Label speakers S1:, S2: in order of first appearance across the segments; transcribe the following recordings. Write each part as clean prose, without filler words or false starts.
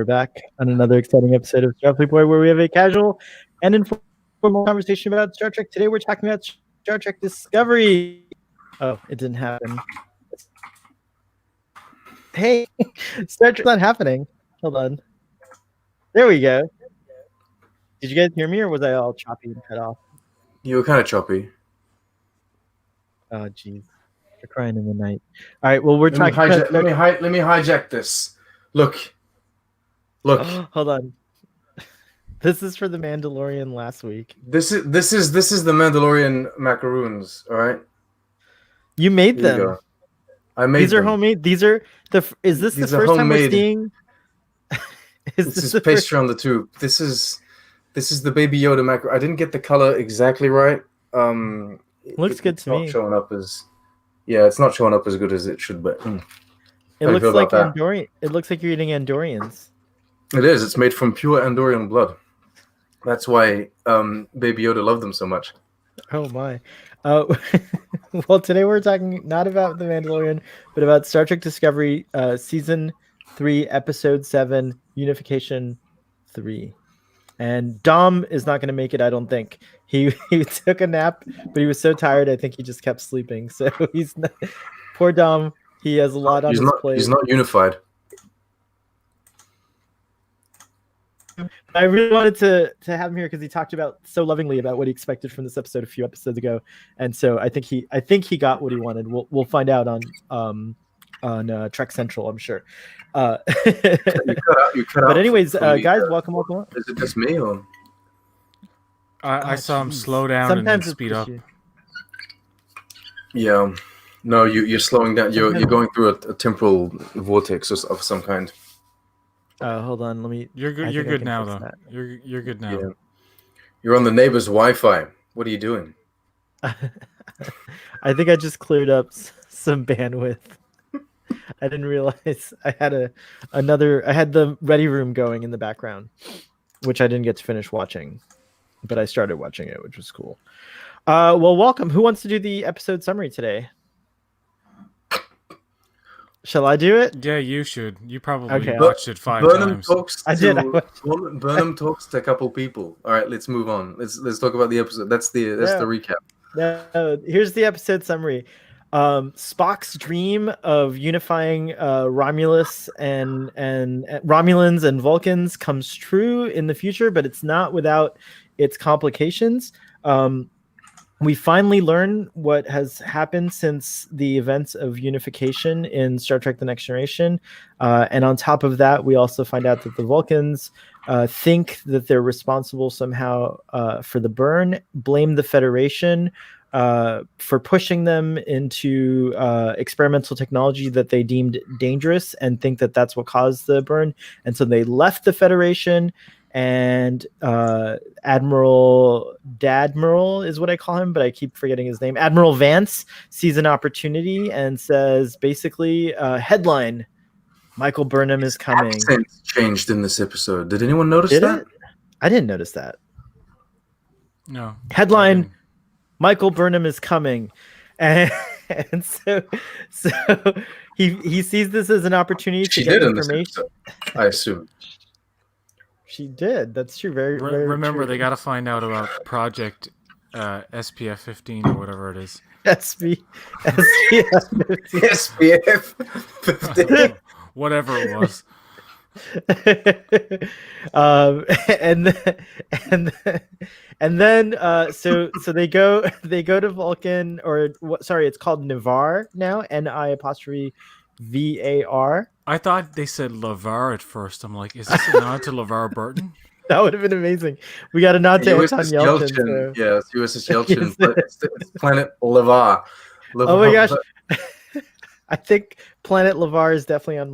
S1: we're back on another exciting episode of Starfleet Boy, where we have a casual and informal conversation about Star Trek. Today we're talking about Star Trek Discovery. Oh, it didn't happen. Hey, Star Trek's not happening. Hold on. There we go. Did you guys hear me, or was I all choppy and cut off?
S2: You were kind of choppy.
S1: Oh, jeez. You're crying in the night. All right, well, we're talking...
S2: Let me hijack this. Look.
S1: Hold on. This is for the Mandalorian last week.
S2: This is the Mandalorian macaroons, all right?
S1: You made them.
S2: I made them.
S1: These are homemade. Is this the first time we're seeing?
S2: This is pastry on the tube. This is the Baby Yoda macaroon. I didn't get the color exactly right.
S1: Looks good to me.
S2: It's not showing up as good as it should, but
S1: it looks like Andorian. It looks like you're eating Andorians.
S2: It is. It's made from pure Andorian blood. That's why Baby Yoda loved them so much.
S1: Oh my. Well, today we're talking not about The Mandalorian, but about Star Trek Discovery, Season 3, Episode 7, Unification 3. And Dom is not going to make it, I don't think. He took a nap, but he was so tired, I think he just kept sleeping. So he's not... Poor Dom. He has a lot on his plate.
S2: He's not unified.
S1: I really wanted to have him here because he talked about so lovingly about what he expected from this episode a few episodes ago, and so I think he got what he wanted. We'll find out on Trek Central, I'm sure.
S2: You cut out
S1: but anyways, guys, welcome.
S2: Is it just me or?
S3: I saw him slow down and then speed up.
S2: Yeah, no, you're slowing down. You're going through a temporal vortex of some kind.
S1: Hold on, let me.
S3: You're good. You're good now, though. You're good now.
S2: Yeah. You're on the neighbor's Wi-Fi. What are you doing?
S1: I think I just cleared up some bandwidth. I didn't realize I had I had the Ready Room going in the background, which I didn't get to finish watching, but I started watching it, which was cool. Well, welcome. Who wants to do the episode summary today? Shall I do it?
S3: Yeah, you should. You probably watched it 5 times.
S2: Burnham talks to a couple people. All right, let's move on. Let's talk about the episode. That's the recap.
S1: No, here's the episode summary. Spock's dream of unifying Romulans and Vulcans comes true in the future, but it's not without its complications. We finally learn what has happened since the events of Unification in Star Trek The Next Generation. And on top of that, we also find out that the Vulcans think that they're responsible somehow for the burn, blame the Federation for pushing them into experimental technology that they deemed dangerous, and think that that's what caused the burn. And so they left the Federation, and Admiral Dadmiral is what I call him, but I keep forgetting his name. Admiral Vance sees an opportunity and says, basically, headline, Micheal Burnham is coming.
S2: Accent changed in this episode. Did anyone notice that?
S1: I didn't notice that.
S3: No.
S1: Headline, Micheal Burnham is coming. And so he sees this as an opportunity to get information.
S2: I assume.
S1: She did. That's true. Very
S3: remember,
S1: true.
S3: They got to find out about Project SPF 15 or whatever it is.
S1: SPF 15.
S2: SPF 15.
S3: Whatever it was.
S1: And then so they go to Vulcan, it's called Nivar now, NI''VAR.
S3: I thought they said LeVar at first. I'm like, is this a nod to LeVar Burton?
S1: That would have been amazing. We got a nod to Anton Yelchin.
S2: So. Yeah, it's USS Yelchin, but it's Planet LeVar.
S1: Oh my gosh. I think Planet LeVar is definitely on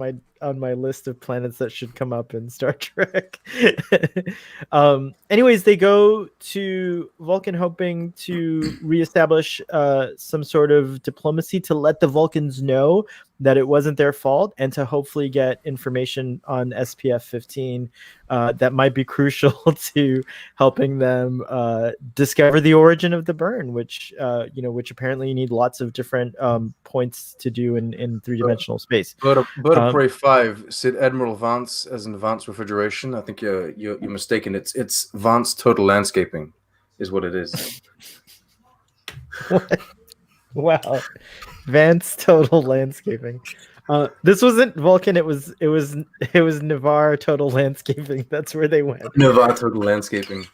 S1: my list of planets that should come up in Star Trek. Anyways, they go to Vulcan hoping to reestablish some sort of diplomacy to let the Vulcans know that it wasn't their fault, and to hopefully get information on SPF 15 that might be crucial to helping them discover the origin of the burn, which apparently you need lots of different points to do in three-dimensional space.
S2: But a pray 5, Sid Admiral Vance as an advanced refrigeration. I think you're mistaken. It's Vance Total Landscaping, is what it is.
S1: What? Wow, Vance Total Landscaping. This wasn't Vulcan. It was Navarre Total Landscaping. That's where they went.
S2: Navarre Total Landscaping.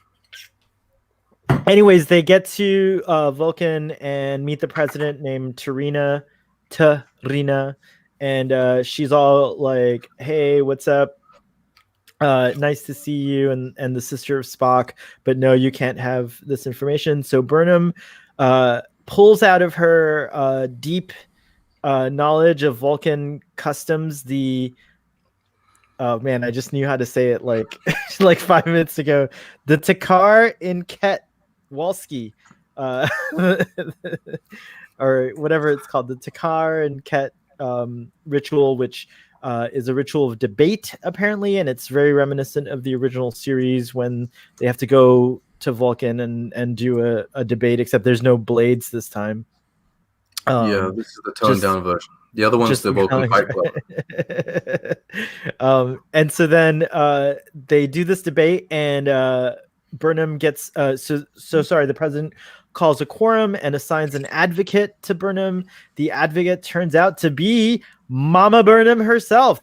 S1: Anyways, they get to Vulcan and meet the president named Tarina, and she's all like, "Hey, what's up? Nice to see you," and the sister of Spock, but no, you can't have this information. So Burnham pulls out of her deep knowledge of Vulcan customs oh man, I just knew how to say it like like 5 minutes ago. The Takar in Ket Walski, or whatever it's called, the Takar and Ket ritual, which is a ritual of debate apparently, and it's very reminiscent of the original series when they have to go to Vulcan and do a debate, except there's no blades this time.
S2: Yeah, this is the toned down version. The other one's the Vulcan Fight Club.
S1: And so then they do this debate, and Burnham gets sorry. The president calls a quorum and assigns an advocate to Burnham. The advocate turns out to be Mama Burnham herself.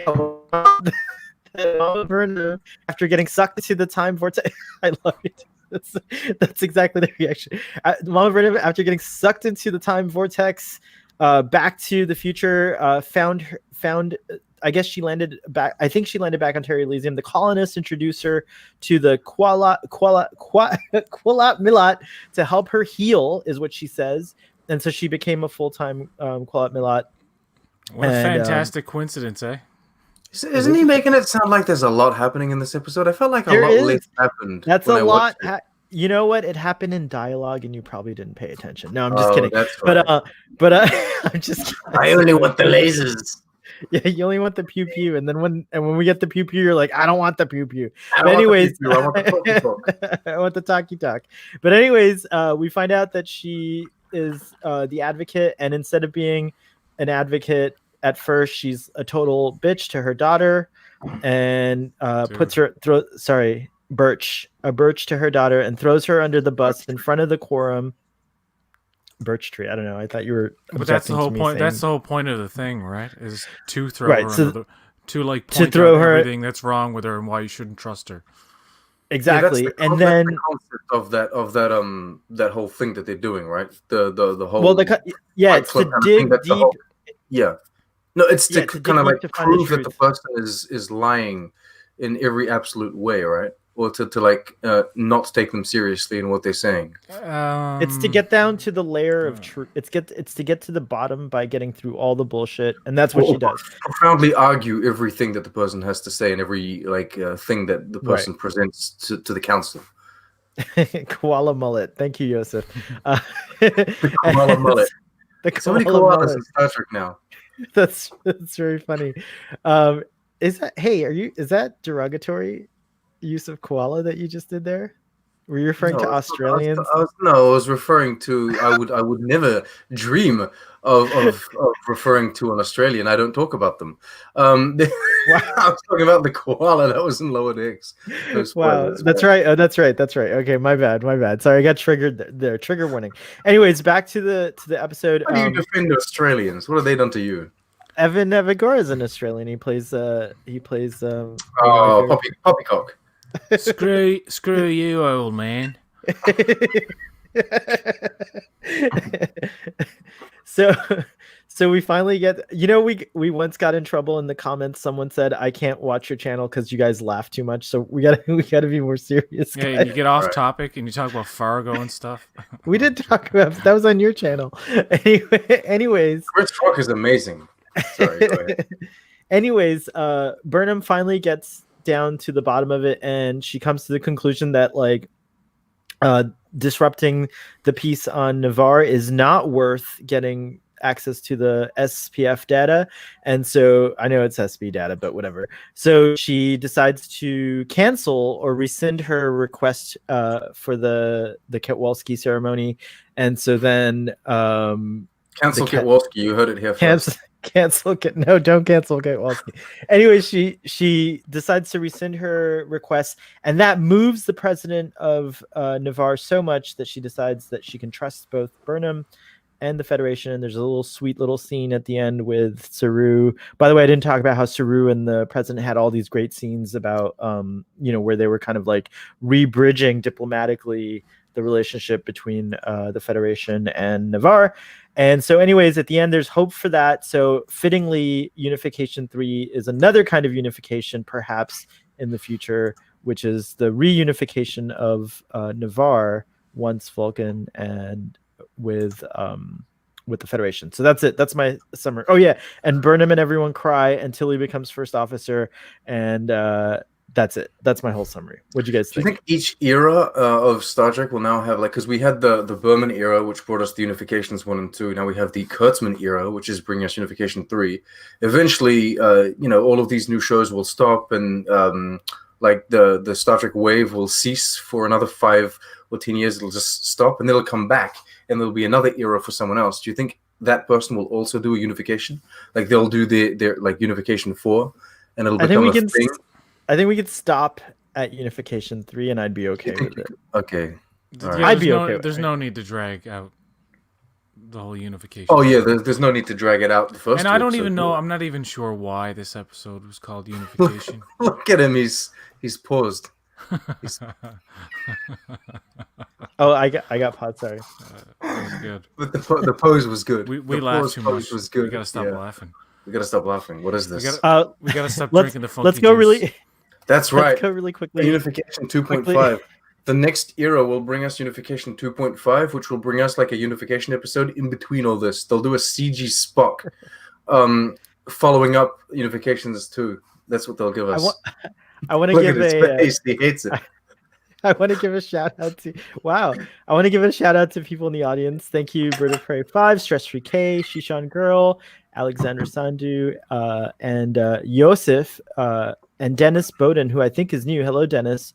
S1: Mama Burnham, after getting sucked into the time vortex. I love it. That's exactly the reaction. Mama Burnham, after getting sucked into the time vortex, back to the future, found. I guess she landed back. I think she landed back on Terra Elysium. The colonists introduced her to the Kuala Milat to help her heal, is what she says, and so she became a full-time Kuala Milat.
S3: What a fantastic coincidence, eh?
S2: Isn't he making it sound like there's a lot happening in this episode? I felt like a lot less happened.
S1: That's a lot. You know what? It happened in dialogue, and you probably didn't pay attention. No, I'm just kidding.
S2: Right.
S1: But I'm just kidding.
S2: I only want the lasers.
S1: Yeah, you only want the pew pew, and then when we get the pew pew, you're like, I don't want the pew pew. But anyways,
S2: I want the talkie talk.
S1: I want the talkie talk. But anyways, we find out that she is the advocate, and instead of being an advocate at first, she's a total bitch to her daughter, and puts her Birch to her daughter, and throws her under the bus in front of the quorum. Birch tree. I don't know. I thought you were.
S3: But that's the whole point. That's the whole point of the thing, right? Is to throw her under the, point
S1: throw
S3: out
S1: her
S3: everything that's wrong with her and why you shouldn't trust her.
S1: Exactly.
S2: Yeah,
S1: and then
S2: the concept of that whole thing that they're doing, right? The whole.
S1: Well, it's to dig deep.
S2: No, it's to kind of like prove that
S1: the
S2: the person is lying in every absolute way, right? Or to not take them seriously in what they're saying.
S1: It's to get down to the layer of truth. It's to get to the bottom by getting through all the bullshit, and that's what she does.
S2: Profoundly argue everything that the person has to say and every thing that the person presents to the council.
S1: Koala mullet. Thank you, Joseph.
S2: The koala mullet. So many koalas in Star Trek now.
S1: That's very funny. Is that derogatory use of koala that you just did there? Were you referring to Australians?
S2: I was referring to. I would never dream of referring to an Australian. I don't talk about them. I was talking about the koala that was in Lower Decks.
S1: Wow, that's right. Oh, that's right. Okay, my bad. Sorry, I got triggered there. Trigger warning. Anyways, back to the episode.
S2: How do you defend Australians? What have they done to you?
S1: Evan Evagora is an Australian. He plays.
S2: Poppycock.
S3: Screw you, old man.
S1: So we finally get, we once got in trouble in the comments. Someone said, I can't watch your channel because you guys laugh too much. So we gotta be more serious.
S3: Yeah,
S1: guys.
S3: you get off topic and you talk about Fargo and stuff.
S1: We did talk about that, was on your channel. Anyways,
S2: Chris Rock is amazing. Sorry, go ahead.
S1: Anyways, Burnham finally gets down to the bottom of it, and she comes to the conclusion that disrupting the peace on Navarre is not worth getting access to the SPF data. And so I know it's SB data, but whatever. So she decides to cancel or rescind her request for the Kowalski ceremony. And so then
S2: Cancel Kowalski. You heard it here first.
S1: No, don't cancel Kowalski. Anyway, she decides to rescind her request, and that moves the president of Navarre so much that she decides that she can trust both Burnham and the Federation. And there's a little sweet little scene at the end with Saru. By the way, I didn't talk about how Saru and the president had all these great scenes about where they were kind of like re-bridging diplomatically the relationship between the Federation and Navarre. And so anyways, at the end, there's hope for that. So fittingly, Unification 3 is another kind of unification, perhaps in the future, which is the reunification of Navarre, once Vulcan, and with the Federation. So that's it. That's my summary. Oh yeah, and Burnham and everyone cry until he becomes first officer, and that's it. That's my whole summary. What'd you guys think?
S2: I think each era of Star Trek will now have, like, because we had the Berman era, which brought us the Unifications 1 and 2. Now we have the Kurtzman era, which is bringing us Unification 3. Eventually, all of these new shows will stop, and like the Star Trek wave will cease for another 5 or 10 years. It'll just stop, and it'll come back, and there'll be another era for someone else. Do you think that person will also do a unification? Like they'll do their like Unification 4, and it'll become a thing?
S1: I think we could stop at Unification 3, and I'd be okay with it.
S2: Okay.
S3: Right. Yeah,
S1: I'd be okay with it.
S3: There's no need to drag out the whole Unification.
S2: Oh, yeah, there's no need to drag it out the first.
S3: And I don't even know, I'm not even sure why this episode was called Unification.
S2: Look at him, he's paused.
S1: Oh, I got paused, sorry.
S3: That was good.
S2: But the pose was good.
S3: We laughed too much.
S2: Was good.
S3: We gotta stop laughing.
S2: We gotta stop laughing. What is this?
S3: We gotta stop drinking the funky
S1: Let's go
S3: juice.
S1: really...
S2: That's right.
S1: Let's go really quickly.
S2: Unification 2.5. The next era will bring us Unification 2.5, which will bring us like a Unification episode in between all this. They'll do a CG Spock following up Unifications 2. That's what they'll give us.
S1: I want to give
S2: He hates it.
S1: I want to give a shout out to I want to give a shout out to people in the audience. Thank you, Bird of Prey 5, Stress Free K, Shishan Girl, Alexander Sandu, and Yosef, and Dennis Bowden, who I think is new. Hello, Dennis.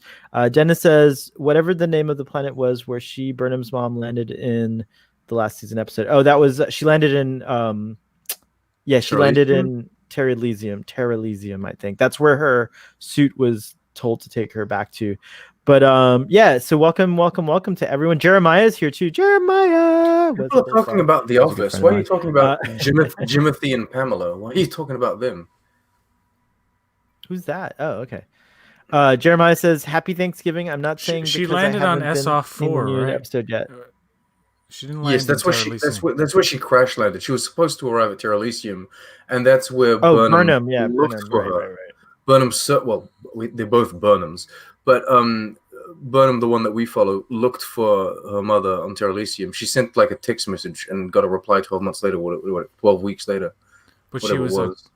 S1: Dennis says, whatever the name of the planet was where Burnham's mom landed in the last season episode. Oh, that was, she landed in, she landed in Terra Elysium, I think. That's where her suit was told to take her back to. But so welcome to everyone. Jeremiah's here too. Jeremiah!
S2: People are talking about The Office. Why are you talking about Jimothy and Pamela? Why are you talking about them?
S1: Who's that? Oh, okay. Jeremiah says, "Happy Thanksgiving." I'm not saying
S3: she landed on SR4, right?
S1: Episode yet.
S3: She didn't land.
S2: Yes, that's where she crash landed. She was supposed to arrive at Terra Elysium, and that's where
S1: Burnham
S2: looked for her.
S1: Right.
S2: Burnham, they're both Burnhams, but Burnham, the one that we follow, looked for her mother on Terra Elysium. She sent like a text message and got a reply 12 months later. 12 weeks later.
S3: But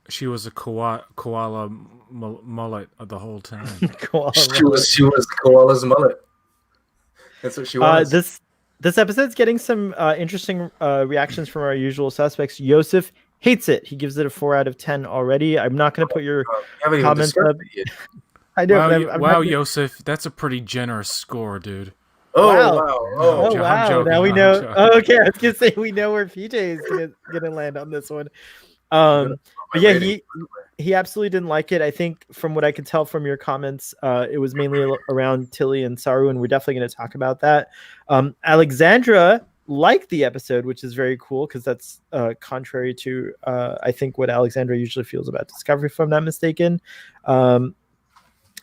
S3: she was a koala mullet the whole time.
S2: She was koala's mullet. That's what she was.
S1: This episode's getting some interesting reactions from our usual suspects. Yosef hates it. He gives it a 4 out of 10 already. I'm not going to put your comments up. I know.
S3: Wow, Yosef, that's a pretty generous score, dude.
S2: Oh
S1: wow! Now we know. Okay, I was gonna say we know where PJ is gonna land on this one. But yeah, he absolutely didn't like it. I think from what I could tell from your comments, it was mainly around Tilly and Saru, and we're definitely going to talk about that. Alexandra liked the episode, which is very cool because that's contrary to I think what Alexandra usually feels about Discovery, if I'm not mistaken.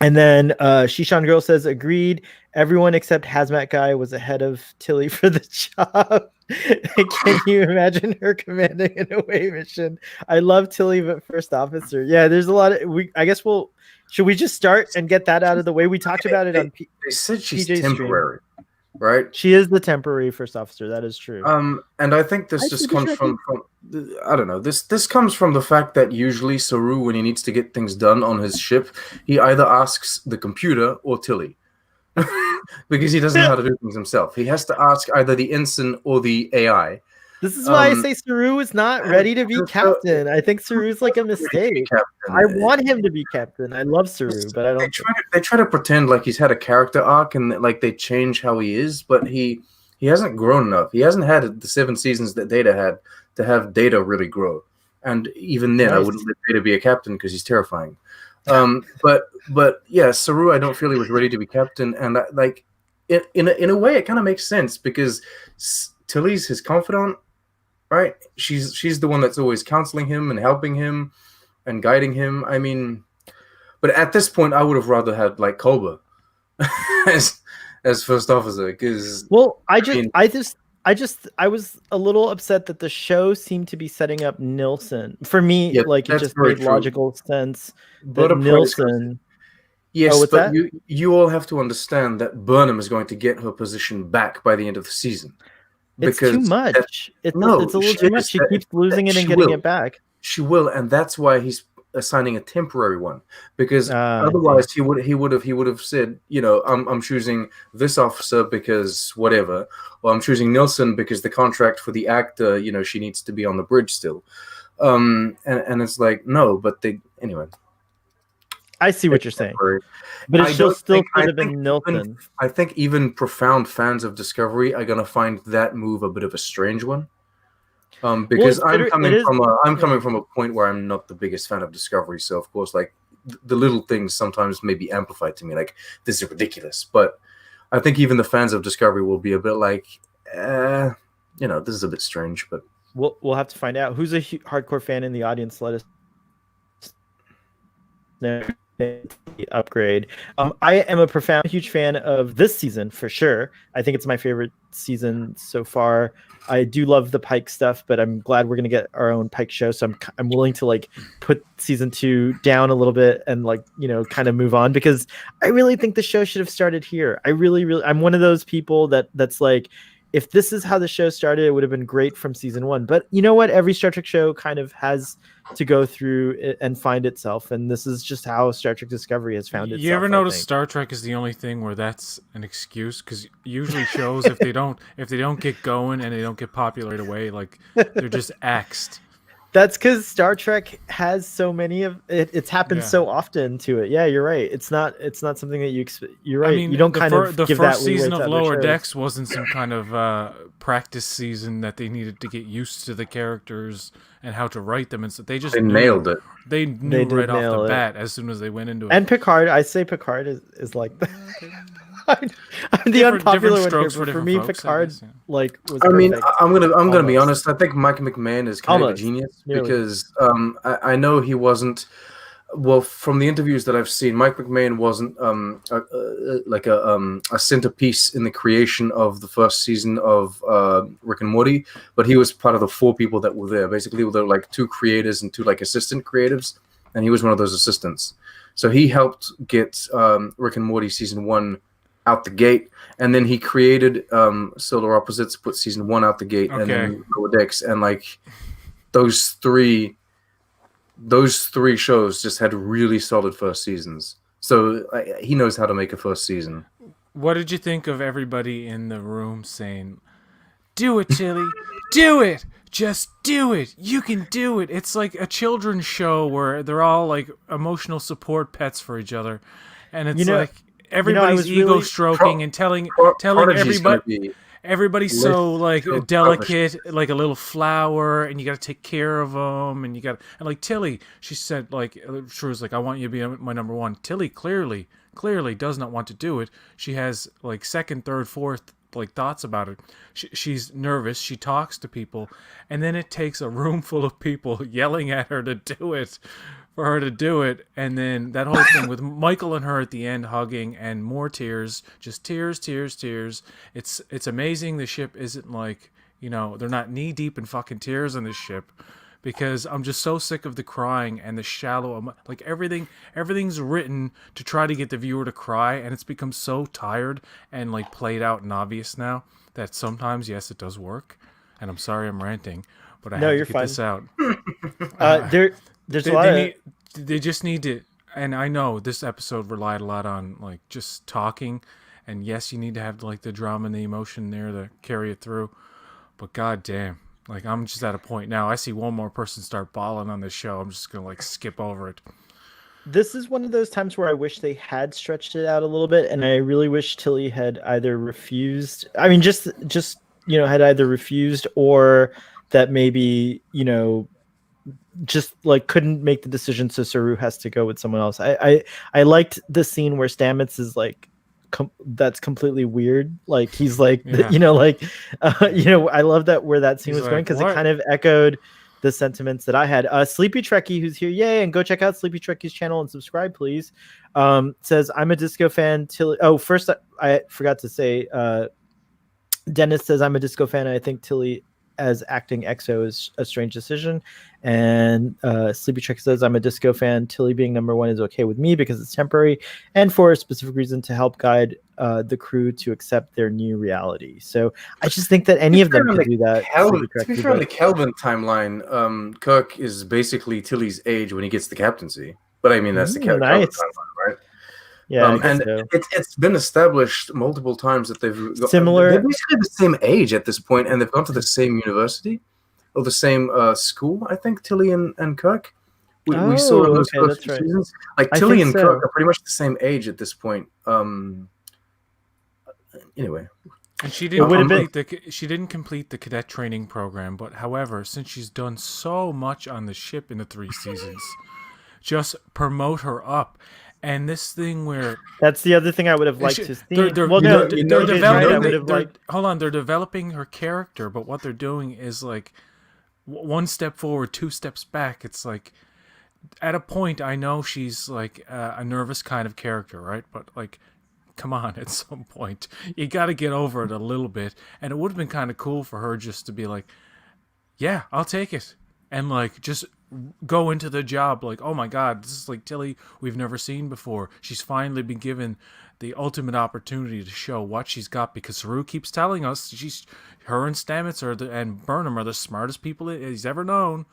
S1: And then Shishan Girl says, agreed. Everyone except Hazmat Guy was ahead of Tilly for the job. Can you imagine her commanding an away mission? I love Tilly, but first officer. Yeah, there's a lot of should we just start and get that out of the way? We talked about it on
S2: They said she's
S1: PJ's
S2: temporary,
S1: stream.
S2: Right?
S1: She is the temporary first officer. That is true.
S2: And I think this just comes from I don't know. This comes from the fact that usually Saru, when he needs to get things done on his ship, he either asks the computer or Tilly. Because he doesn't know how to do things himself. He has to ask either the ensign or the AI.
S1: This is why I say Saru is not ready to be captain. I think Saru's like a mistake. I want him to be captain. I love Saru, but I don't.
S2: They try to pretend like he's had a character arc and like they change how he is, but he hasn't grown enough. He hasn't had the 7 seasons that Data had to have Data really grow. And even then, I wouldn't let Data be a captain because he's terrifying. But yeah, Saru, I don't feel he was ready to be captain, and in a way, it kind of makes sense because Tilly's his confidant, right? She's the one that's always counseling him and helping him and guiding him. I mean, but at this point, I would have rather had like Kolba as first officer because
S1: I was a little upset that the show seemed to be setting up Nilsson. For me, it just made logical sense that Nilsson.
S2: Yes, but you all have to understand that Burnham is going to get her position back by the end of the season.
S1: It's too much. It's a little too much. She keeps losing it and getting it back.
S2: She will, and that's why he's assigning a temporary one, because otherwise he would have said, I'm choosing this officer because whatever, or I'm choosing Nilsson because the contract for the actor, she needs to be on the bridge still, and it's like no, but anyway.
S1: I see what you're saying, but it still could have been Nilsson.
S2: I think even profound fans of Discovery are going to find that move a bit of a strange one. Because I'm coming from a point where I'm not the biggest fan of Discovery, so of course, like the little things sometimes may be amplified to me, like this is ridiculous. But I think even the fans of Discovery will be a bit like, this is a bit strange. But
S1: we'll have to find out. Who's a hardcore fan in the audience? Let us know. Upgrade. I am a huge fan of this season for sure. I think it's my favorite season so far. I do love the Pike stuff, but I'm glad we're gonna get our own Pike show. So I'm willing to like put season 2 down a little bit and kind of move on, because I really think the show should have started here. I'm one of those people that's like, if this is how the show started, it would have been great from season 1. But you know what? Every Star Trek show kind of has to go through it and find itself, and this is just how Star Trek Discovery has found itself.
S3: You ever notice Star Trek is the only thing where that's an excuse? Because usually shows, if they don't get going and they don't get popular right away, like they're just axed.
S1: That's because Star Trek has so many of it. It's happened so often to it. Yeah, you're right. It's not something that you expect. You're right. I mean, you don't
S3: the first season of Lower Decks wasn't some kind of practice season that they needed to get used to the characters and how to write them, and so they
S2: nailed it.
S3: They knew right off the bat as soon as they went into it.
S1: And Picard, I say Picard is like that. I'm the unpopular one here, but for me, Picard was.
S2: I mean, I'm gonna be honest. I think Mike McMahon is kind of a genius because I know he wasn't. Well, from the interviews that I've seen, Mike McMahon wasn't a centerpiece in the creation of the first season of Rick and Morty, but he was part of the 4 people that were there. Basically, there were like 2 creators and 2 assistant creatives, and he was one of those assistants. So he helped get Rick and Morty season 1 out the gate, and then he created Solar Opposites, put season 1 out the gate, and then Lower Decks, and those three shows just had really solid first seasons. So he knows how to make a first season.
S3: What did you think of everybody in the room saying, "Do it, Tilly, do it, just do it, you can do it"? It's like a children's show where they're all like emotional support pets for each other, and it's everybody's ego stroking and telling everybody. Everybody's so delicate, like a little flower, and you got to take care of them, and Tilly, she said she was like, "I want you to be my number one." Tilly clearly does not want to do it. She has second, third, fourth thoughts about it. She's nervous. She talks to people, and then it takes a room full of people yelling at her to do it. For her to do it, and then that whole thing with Michael and her at the end hugging and more tears, just tears. It's amazing the ship isn't they're not knee deep in fucking tears on this ship, because I'm just so sick of the crying and the shallow, everything's written to try to get the viewer to cry, and it's become so tired and played out and obvious now that sometimes, yes, it does work. And I'm sorry I'm ranting, but I have to get this out. They just need to, and I know this episode relied a lot on just talking, and yes, you need to have the drama and the emotion there to carry it through, but goddamn, I'm just at a point now. I see one more person start bawling on this show, I'm just gonna skip over it.
S1: This is one of those times where I wish they had stretched it out a little bit, and I really wish Tilly had either refused. I mean, just had either refused or that maybe, just like couldn't make the decision, so Saru has to go with someone else. I liked the scene where Stamets is like that's completely weird, like he's like
S3: Yeah.
S1: I love that where that scene
S3: He's
S1: was going,
S3: like,
S1: because it
S3: "What?"
S1: kind of echoed the sentiments that I had. Sleepy Trekkie, who's here, yay, and go check out Sleepy Trekkie's channel and subscribe, please. Says, I'm a disco fan till first I forgot to say, Dennis says, I'm a disco fan, and I think Tilly as acting EXO is a strange decision. And Sleepy Trick says, I'm a disco fan. Tilly being number one is okay with me because it's temporary and for a specific reason to help guide the crew to accept their new reality. So I just think that any of them could do that.
S2: To be fair, on the Kelvin timeline, Kirk is basically Tilly's age when he gets the captaincy. But I mean, that's the Kelvin
S1: nice.
S2: timeline, right?
S1: Yeah,
S2: and
S1: so.
S2: it's been established multiple times that they're basically the same age at this point, and they've gone to the same university or the same school. I think Tilly and Kirk. We saw in those first few seasons. Like Tilly and Kirk are pretty much the same age at this point. Anyway.
S3: And she didn't complete the cadet training program, but however, since she's done so much on the ship in the 3 seasons, just promote her up. And this thing where
S1: that's the other thing I would have liked to see.
S3: They're developing her character, but what they're doing is like 1 step forward, 2 steps back. It's like at a point, I know she's like a nervous kind of character, right? But like, come on, at some point you got to get over it a little bit. And it would have been kind of cool for her just to be like, yeah, I'll take it, and like just go into the job like, oh my god, this is like Tilly we've never seen before. She's finally been given the ultimate opportunity to show what she's got, because Saru keeps telling us her and Stamets and Burnham are the smartest people he's ever known.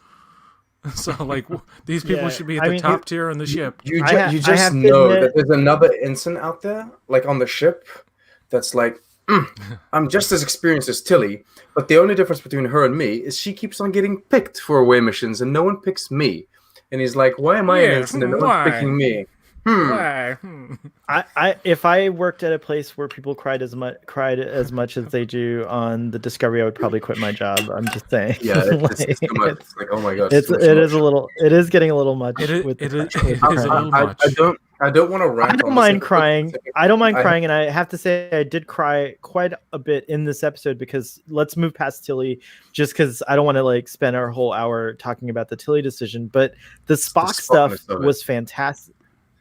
S3: So like these people should be at the top tier on the ship.
S2: You just know that there's another ensign out there, like on the ship, that's like, I'm just as experienced as Tilly, but the only difference between her and me is she keeps on getting picked for away missions and no one picks me. And he's like, why am I an ensign and no one's picking me?
S3: Why?
S1: I if I worked at a place where people cried as much as they do on the Discovery, I would probably quit my job. I'm just saying.
S2: Yeah, it's too much. It's like, oh my gosh,
S1: it is getting a little much.
S3: It is a little much.
S2: I don't want to rant.
S1: I don't mind crying. I don't mind crying, and I have to say I did cry quite a bit in this episode, because let's move past Tilly, just because I don't want to like spend our whole hour talking about the Tilly decision. But the Spock stuff was fantastic.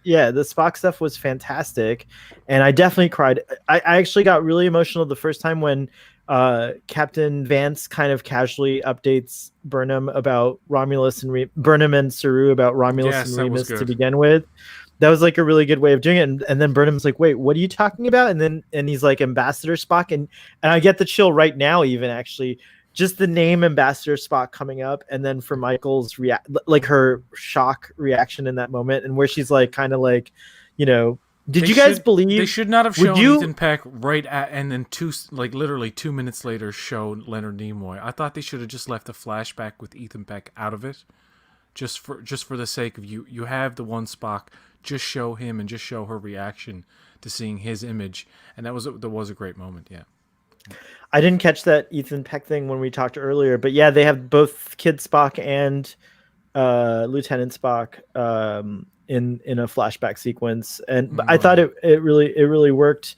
S1: Yeah, the Spock stuff was fantastic, and I definitely cried. I actually got really emotional the first time when Captain Vance kind of casually updates Burnham about Romulus and Burnham and Saru about Romulus and Remus to begin with. That was like a really good way of doing it. And then Burnham's like, wait, what are you talking about? And he's like, Ambassador Spock. And I get the chill right now, even actually, just the name Ambassador Spock coming up. And then for Michael's her shock reaction in that moment, and where she's like, kind of like, did you guys believe
S3: they should not have shown Ethan Peck right at, and then literally 2 minutes later show Leonard Nimoy? I thought they should have just left the flashback with Ethan Peck out of it, just for the sake of you have the one Spock. Just show him and just show her reaction to seeing his image, and there was a great moment. Yeah,
S1: I didn't catch that Ethan Peck thing when we talked earlier, but yeah, they have both Kid Spock and Lieutenant Spock in a flashback sequence, and I thought it really worked.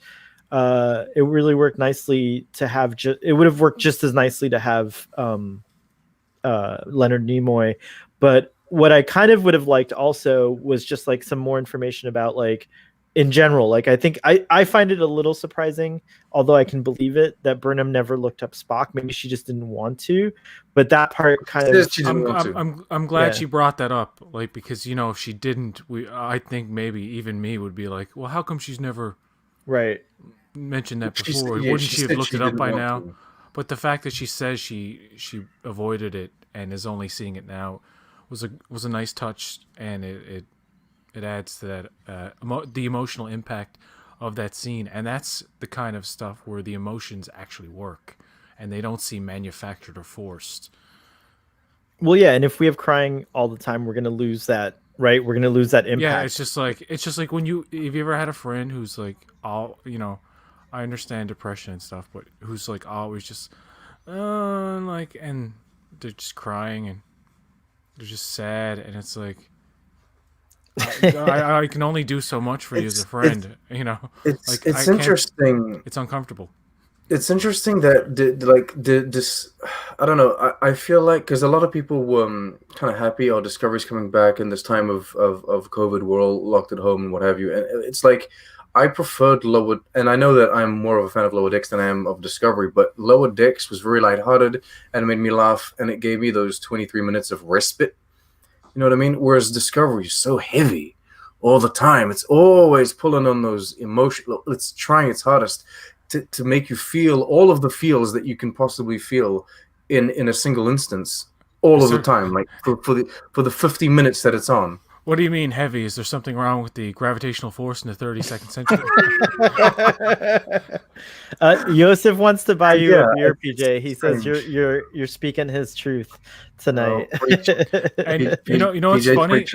S1: It really worked nicely to have. It would have worked just as nicely to have Leonard Nimoy, but what I kind of would have liked also was just like some more information about like in general. Like I think I find it a little surprising, although I can believe it, that Burnham never looked up Spock. Maybe she just didn't want to, but that part kind of.
S3: I'm glad she brought that up, like, because if she didn't, I think maybe even me would be like, well, how come she's never mentioned that before? Wouldn't she have looked it up by now? But the fact that she says she avoided it and is only seeing it now was a nice touch, and it adds to that the emotional impact of that scene, and that's the kind of stuff where the emotions actually work and they don't seem manufactured or forced.
S1: Well, yeah, and if we have crying all the time, we're gonna lose that, right? We're gonna lose that impact.
S3: Yeah, it's just like when have you ever had a friend who's like I understand depression and stuff, but who's like always just and they're just crying and they're just sad, and it's like I can only do so much for you as a friend, you know.
S2: It's interesting.
S3: It's uncomfortable.
S2: It's interesting that this. I don't know. I feel like because a lot of people were kind of happy, Discovery's coming back in this time of COVID, we're all locked at home and what have you. And it's like I preferred Lower, and I know that I'm more of a fan of Lower Decks than I am of Discovery, but Lower Decks was very lighthearted and it made me laugh, and it gave me those 23 minutes of respite. You know what I mean? Whereas Discovery is so heavy all the time. It's always pulling on those emotional. It's trying its hardest to make you feel all of the feels that you can possibly feel in a single instance all of the time, like for the 50 minutes that it's on.
S3: What do you mean heavy? Is there something wrong with the gravitational force in the 32nd century?
S1: Yosef wants to buy you a beer, PJ. He says you're speaking his truth tonight.
S3: And you know what's funny?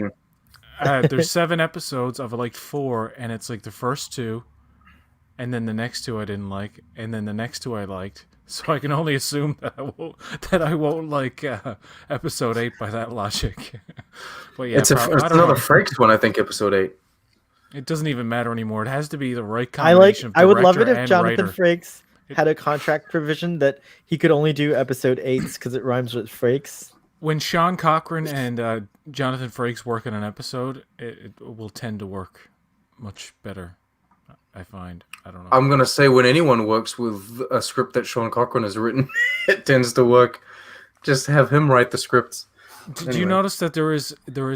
S3: There's 7 episodes. I've liked 4, and it's like the first 2, and then the next 2 I didn't like, and then the next 2 I liked. So I can only assume that I won't like episode 8 by that logic. But yeah,
S2: it's another Frakes one, I think, episode 8.
S3: It doesn't even matter anymore. It has to be the right combination.
S1: I would love it if Jonathan
S3: writer.
S1: Frakes had a contract provision that he could only do episode 8s because it rhymes with Frakes.
S3: When Sean Cochran and Jonathan Frakes work on an episode, it will tend to work much better. I find. I don't know.
S2: I'm gonna say when anyone works with a script that Sean Cochran has written, it tends to work. Just have him write the scripts.
S3: Did you notice that there is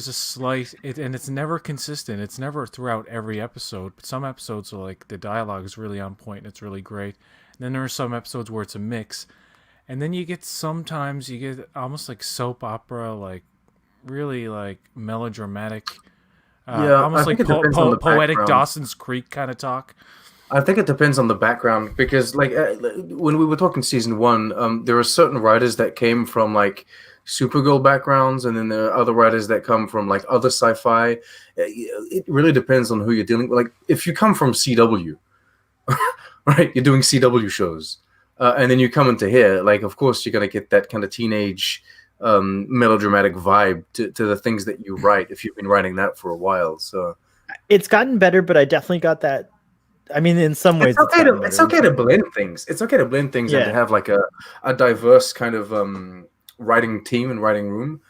S3: a slight, and it's never consistent. It's never throughout every episode. But some episodes are like the dialogue is really on point and it's really great. And then there are some episodes where it's a mix, and then sometimes you get almost like soap opera, like really like melodramatic. Almost like poetic Dawson's Creek kind of talk.
S2: I think it depends on the background because, like, when we were talking season 1, there are certain writers that came from like Supergirl backgrounds, and then there are other writers that come from like other sci-fi. It really depends on who you're dealing with. Like, if you come from CW, right, you're doing CW shows, and then you come into here, like, of course, you're gonna get that kind of teenage. Melodramatic vibe to the things that you write if you've been writing that for a while. So
S1: it's gotten better, but I definitely got that. I mean, in some ways,
S2: it's okay to blend things. It's okay to blend things and to have like a diverse kind of writing team and writing room,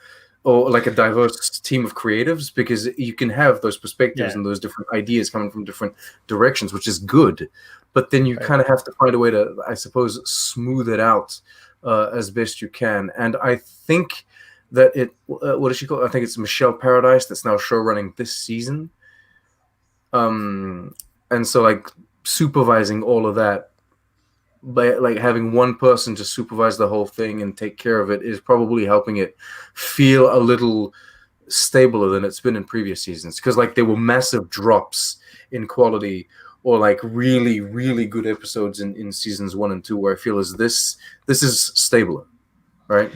S2: or like a diverse team of creatives, because you can have those perspectives and those different ideas coming from different directions, which is good. But then you kind of have to find a way to, I suppose, smooth it out as best you can. And I think that what is she called? I think it's Michelle Paradise that's now show running this season. And so like supervising all of that, by like having one person to supervise the whole thing and take care of it is probably helping it feel a little stabler than it's been in previous seasons. Because like there were massive drops in quality, or like really, really good episodes in seasons 1 and 2 where I feel as this is stabler, right?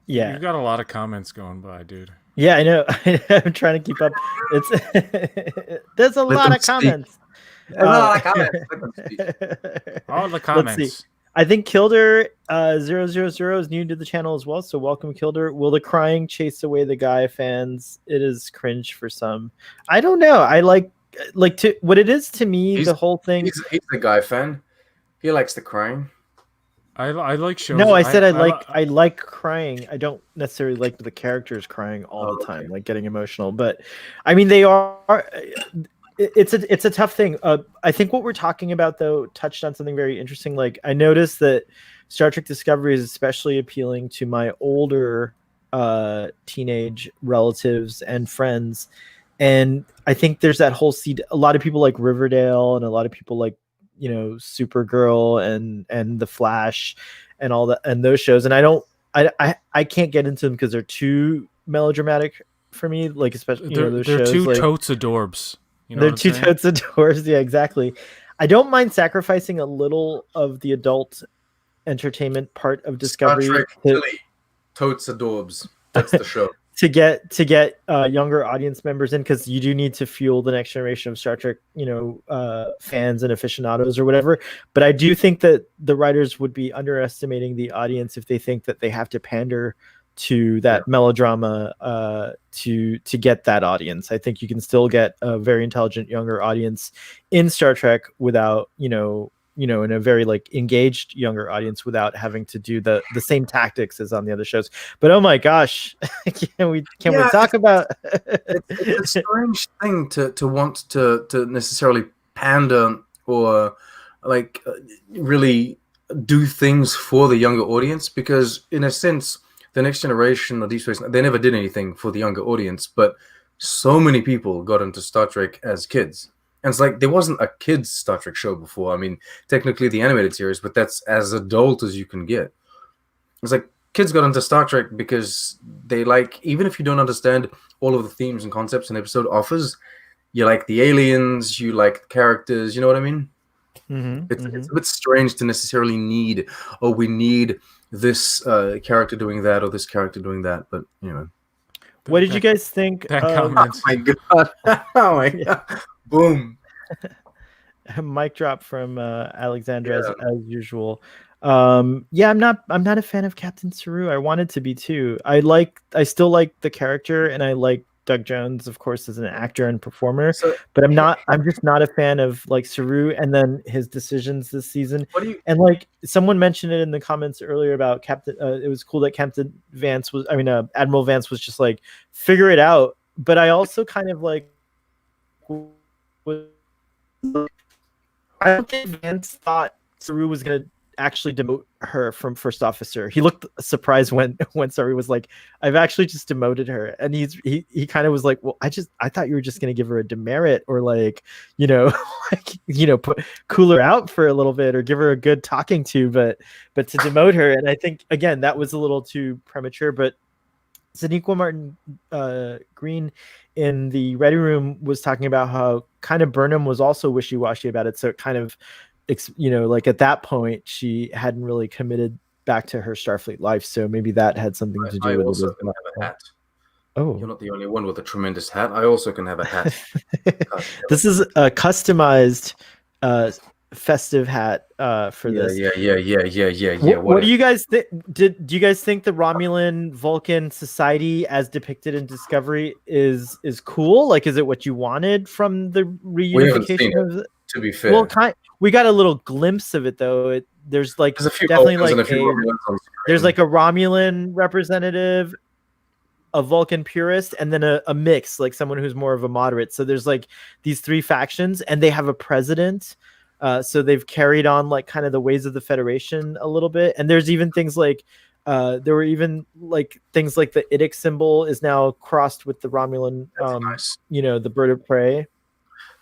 S1: Yeah.
S3: You've got a lot of comments going by, dude.
S1: Yeah, I know. I'm trying to keep up. It's there's a lot of comments.
S2: There's a lot of comments.
S3: All the comments.
S1: Let's see. I think Kilder 000 is new to the channel as well, so welcome, Kilder. Will the crying chase away the guy fans? It is cringe for some. I don't know. I like to what it is to me. The whole thing.
S2: He's the guy fan. He likes the crying.
S3: I like shows.
S1: No, I said I like crying. I don't necessarily like the characters crying all the time, like getting emotional. But I mean, they are. It's a tough thing. I think what we're talking about though touched on something very interesting. Like I noticed that Star Trek Discovery is especially appealing to my older teenage relatives and friends. And I think there's that whole a lot of people like Riverdale, and a lot of people like, you know, Supergirl and The Flash and all that, and those shows. And I can't get into them because they're too melodramatic for me. Like, especially, those
S3: they're
S1: shows,
S3: too
S1: like,
S3: totes adorbs. You know
S1: they're too totes adorbs. Yeah, exactly. I don't mind sacrificing a little of the adult entertainment part of Discovery.
S2: Star Trek Philly, totes adorbs. That's the show. to
S1: get younger audience members in, because you do need to fuel the next generation of Star Trek, fans and aficionados or whatever. But I do think that the writers would be underestimating the audience if they think that they have to pander to that melodrama to get that audience. I think you can still get a very intelligent younger audience in Star Trek without, in a very like engaged younger audience without having to do the same tactics as on the other shows. But oh my gosh, can we talk about
S2: it's a strange thing to want to necessarily pander or like really do things for the younger audience, because in a sense the Next Generation or Deep Space, they never did anything for the younger audience, but so many people got into Star Trek as kids. And it's like there wasn't a kids Star Trek show before. I mean, technically the animated series, but that's as adult as you can get. It's like kids got into Star Trek because they like, even if you don't understand all of the themes and concepts an episode offers, you like the aliens, you like the characters, you know what I mean? It's a bit strange to necessarily need, we need this character doing that or this character doing that, but
S1: What did you guys think?
S2: Oh my god! Oh my god! Boom!
S1: Mic drop from Alexandra as usual. I'm not a fan of Captain Saru. I wanted to be too. I still like the character, and I like Doug Jones, of course, as an actor and performer. But I'm just not a fan of like Saru and then his decisions this season. And like someone mentioned it in the comments earlier about Captain. It was cool that Admiral Vance was just like, figure it out. But I also kind of like, I don't think Vance thought Saru was gonna actually demote her from first officer. He looked surprised when Saru was like, I've actually just demoted her, and he kind of was like, well, I thought you were just gonna give her a demerit, or like cool her out for a little bit, or give her a good talking to, but to demote her. And I think again that was a little too premature. But Sonequa Martin Green in the Ready Room was talking about how kind of Burnham was also wishy-washy about it, so it kind of like at that point she hadn't really committed back to her Starfleet life, so maybe that had something to do with
S2: also
S1: it.
S2: Can have a hat.
S1: Oh,
S2: you're not the only one with a tremendous hat. I also can have a hat.
S1: This is a customized festive hat for this.
S2: Yeah.
S1: What do you guys think? Do you guys think the Romulan Vulcan society as depicted in Discovery is cool? Like, is it what you wanted from the reunification of it?
S2: To be fair,
S1: well, we got a little glimpse of it though. There's a few definitely there's like a Romulan representative, a Vulcan purist, and then a mix, like someone who's more of a moderate. So there's like these three factions, and they have a president. So they've carried on like kind of the ways of the Federation a little bit. And there's even things like there were even like things like the Idic symbol is now crossed with the Romulan,
S2: nice.
S1: The bird of prey.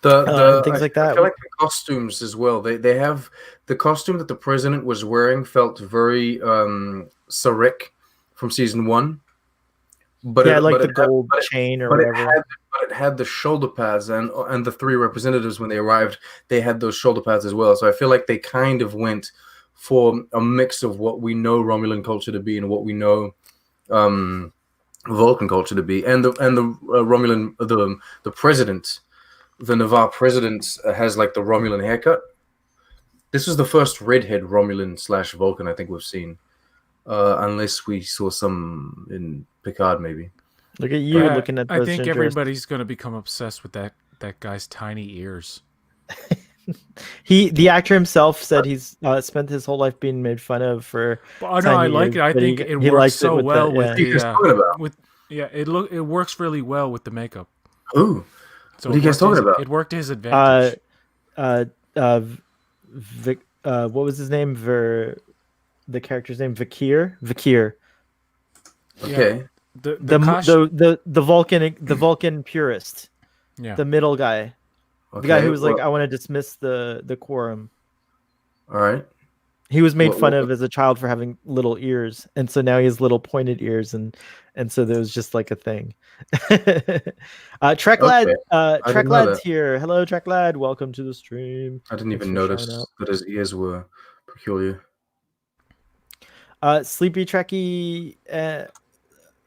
S1: Things like that.
S2: I feel like the costumes as well. They have the costume that the president was wearing felt very Sarek from season 1. But
S1: the gold chain or whatever.
S2: But it had the shoulder pads, and the three representatives when they arrived, they had those shoulder pads as well. So I feel like they kind of went for a mix of what we know Romulan culture to be and what we know Vulcan culture to be. And the Romulan the president. The Navarre president has like the Romulan haircut. This was the first redhead Romulan / Vulcan I think we've seen, unless we saw some in Picard maybe.
S1: Look at you looking at.
S3: I think everybody's going to become obsessed with that guy's tiny ears.
S1: The actor himself said he's spent his whole life being made fun of for.
S3: Oh no, I like it. I think it works so well with it works really well with the makeup.
S2: Ooh.
S3: So
S2: what are you guys talking about?
S3: It worked to his advantage.
S1: What was his name? The character's name? Vakir.
S2: Okay.
S3: Yeah.
S1: The Vulcan purist.
S3: Yeah.
S1: The middle guy.
S2: Okay.
S1: The guy who was like, I want to dismiss the quorum.
S2: All right.
S1: He was made fun of as a child for having little ears, and so now he has little pointed ears, and so there was just like a thing. Trek Lad's here. Hello, Trek Lad. Welcome to the stream.
S2: I didn't even notice that his ears were peculiar.
S1: Sleepy Trekkie,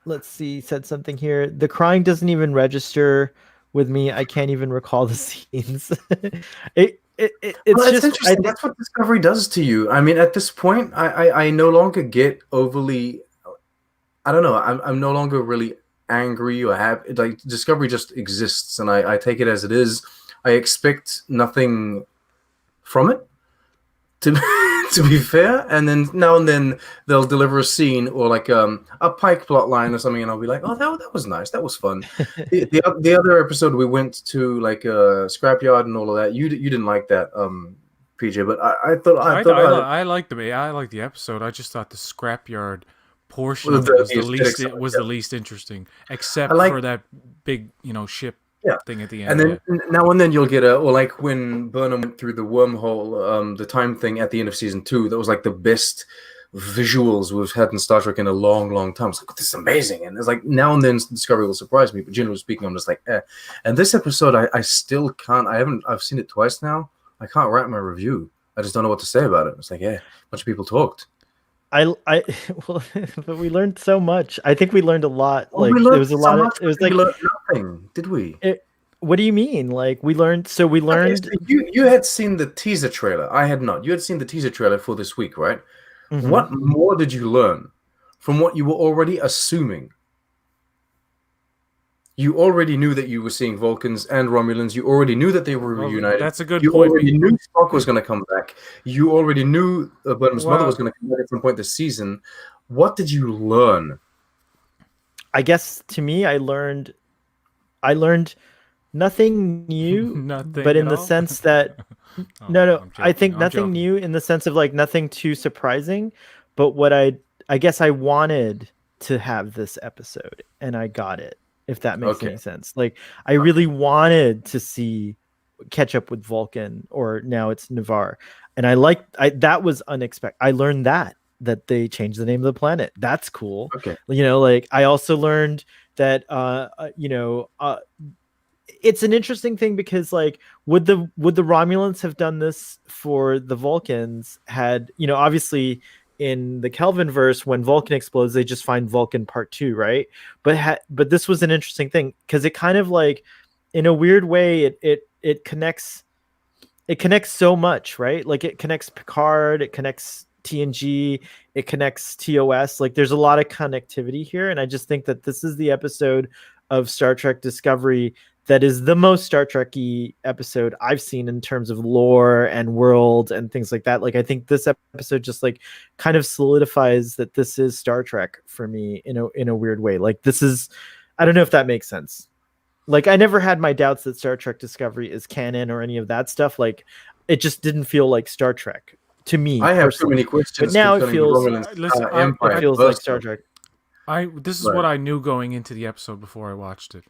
S1: let's see, said something here. The crying doesn't even register with me. I can't even recall the scenes. It's just
S2: interesting. That's what Discovery does to you. I mean, at this point, I no longer get overly. I don't know. I'm no longer really angry or happy. Like Discovery just exists, and I take it as it is. I expect nothing from it, to to be fair. And then now and then they'll deliver a scene or like a Pike plot line or something, and I'll be like, oh, that was nice, that was fun. The other episode we went to like a scrapyard and all of that. You didn't like that, PJ, but
S3: I liked the episode. I just thought the scrapyard portion of it was the least interesting, except for that big ship thing at the end.
S2: And then now and then you'll get or like when Burnham went through the wormhole, the time thing at the end of season 2. That was like the best visuals we've had in Star Trek in a long, long time. It's like, this is amazing. And it's like now and then Discovery will surprise me, but generally speaking, I'm just like, eh. And this episode, I still can't. I've seen it twice now. I can't write my review. I just don't know what to say about it. It's like, yeah, a bunch of people talked.
S1: Well, but we learned so much. I think we learned a lot.
S2: Well,
S1: like there was a lot of. It was like
S2: learned nothing, did we?
S1: What do you mean? Like we learned? So we learned.
S2: Okay, so you had seen the teaser trailer. I had not. You had seen the teaser trailer for this week, right? Mm-hmm. What more did you learn from what you were already assuming? You already knew that you were seeing Vulcans and Romulans. You already knew that they were reunited.
S3: That's a good
S2: point. You already knew Spock was going to come back. You already knew Burnham's mother was going to come back at some point this season. What did you learn?
S1: I guess to me, I learned nothing new, but in the sense that I think nothing new in the sense of like nothing too surprising. But what I guess I wanted to have this episode, and I got it. If that makes any sense. Like I really wanted to catch up with Vulcan, or now it's Navarre. And that was unexpected. I learned that they changed the name of the planet. That's cool.
S2: Okay.
S1: Like I also learned that, it's an interesting thing because like, would the Romulans have done this for the Vulcans had, obviously, in the Kelvin verse, when Vulcan explodes, they just find Vulcan Part 2, right? But this was an interesting thing because it kind of like, in a weird way, it connects so much, right? Like it connects Picard, it connects TNG, it connects TOS. Like there's a lot of connectivity here, and I just think that this is the episode of Star Trek Discovery that is the most Star Trek-y episode I've seen in terms of lore and world and things like that. Like I think this episode just like kind of solidifies that this is Star Trek for me in a weird way. Like this is, I don't know if that makes sense. Like I never had my doubts that Star Trek Discovery is canon or any of that stuff. Like it just didn't feel like Star Trek to me.
S2: I have so many questions.
S1: But now it feels like Star Trek.
S3: This is what I knew going into the episode before I watched it.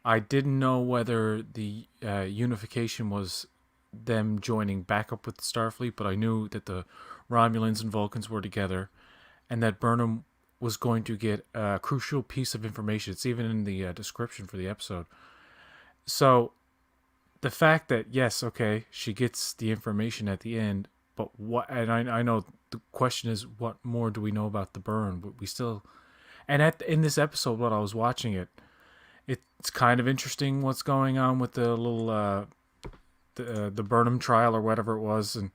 S3: I didn't know whether the Unification was them joining back up with Starfleet, but I knew that the Romulans and Vulcans were together, and that Burnham was going to get a crucial piece of information. It's even in the description for the episode. So the fact that, yes, okay, she gets the information at the end, but what? And I know the question is, what more do we know about the burn? But we still, and in this episode, when I was watching it, it's kind of interesting what's going on with the little the Burnham trial or whatever it was, and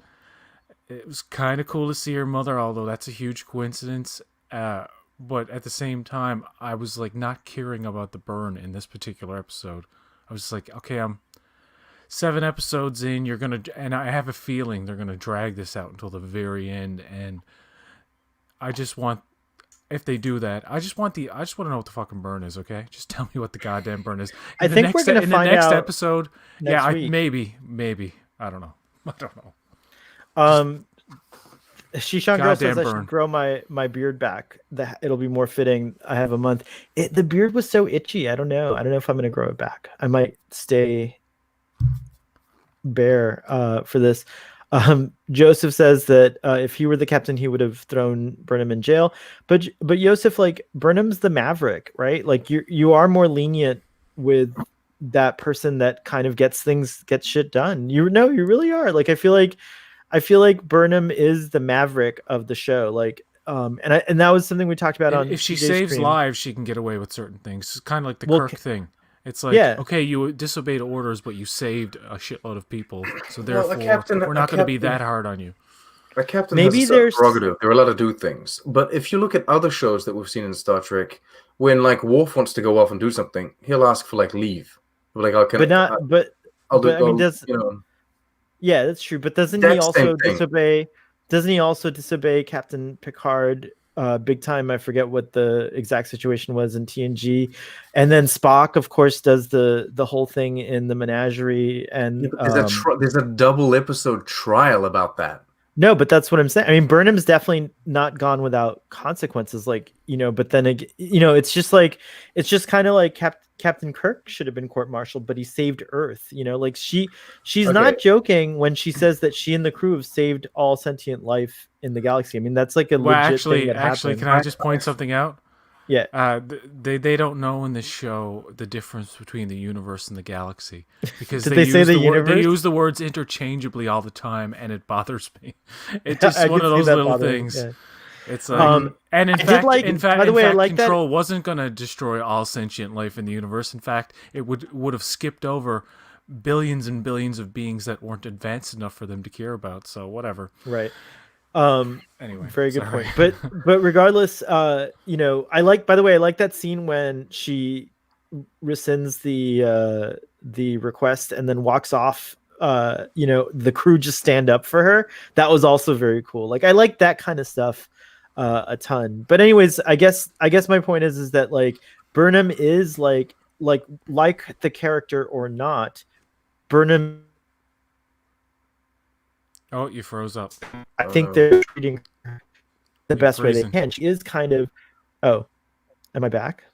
S3: it was kind of cool to see her mother, although that's a huge coincidence. But at the same time, I was like not caring about the burn in this particular episode. I was just like, okay, I'm 7 episodes in. And I have a feeling they're gonna drag this out until the very end. And I just want, if they do that, I just want to know what the fucking burn is. Okay, just tell me what the goddamn burn is.
S1: I think we're gonna find out
S3: in the next episode.
S1: Next week.
S3: Maybe. I don't know.
S1: Shishan Girl says I should grow my beard back. That it'll be more fitting. I have a month. The beard was so itchy. I don't know if I'm gonna grow it back. I might stay bare for this. Joseph says that if he were the captain, he would have thrown Burnham in jail. But Joseph, like Burnham's the maverick, right? Like you are more lenient with that person that kind of gets shit done. You really are. Like I feel like Burnham is the maverick of the show. Like and that was something we talked about on.
S3: If she saves lives, she can get away with certain things. It's kind of like the Kirk thing. It's like, okay, you disobeyed orders, but you saved a shitload of people, so therefore we're not going to be that hard on you.
S2: A captain has a
S1: Maybe
S2: certain
S1: there's
S2: prerogative. They're allowed to do things. But if you look at other shows that we've seen in Star Trek, when like Worf wants to go off and do something, he'll ask for like leave. Like,
S1: but not
S2: I'll do,
S1: but I mean,
S2: you know,
S1: that's true. But doesn't he
S2: that same
S1: also
S2: thing.
S1: disobey? Doesn't he also disobey Captain Picard? Big time. I forget what the exact situation was in TNG, and then Spock, of course, does the whole thing in the menagerie. And
S2: Yeah, but there's a double episode trial about that.
S1: no, but that's what I'm saying. I mean, Burnham's definitely not gone without consequences, like, but then again, it's just kind of like Captain Kirk should have been court-martialed, but he saved Earth. Like she's not joking when she says that she and the crew have saved all sentient life in the galaxy. I mean, that's like a legit thing that happened.
S3: Can I just point something out?
S1: Yeah.
S3: They don't know in this show the difference between the universe and the galaxy, because
S1: Did they say the universe?
S3: They use the words interchangeably all the time, and it bothers me. It's just one of those little things. Yeah. It's like, and in fact,
S1: by the way, I like
S3: Control wasn't going to destroy all sentient life in the universe. In fact, it would have skipped over billions and billions of beings that weren't advanced enough for them to care about. So whatever.
S1: Right.
S3: Anyway,
S1: very good point. But regardless, I like that scene when she rescinds the request and then walks off. The crew just stand up for her. That was also very cool. Like, I like that kind of stuff a ton. But anyways, I guess my point is that like Burnham is like the character or not, Burnham.
S3: Oh, you froze up.
S1: I think they're treating her the best way they can. She is kind of. Oh, am I back?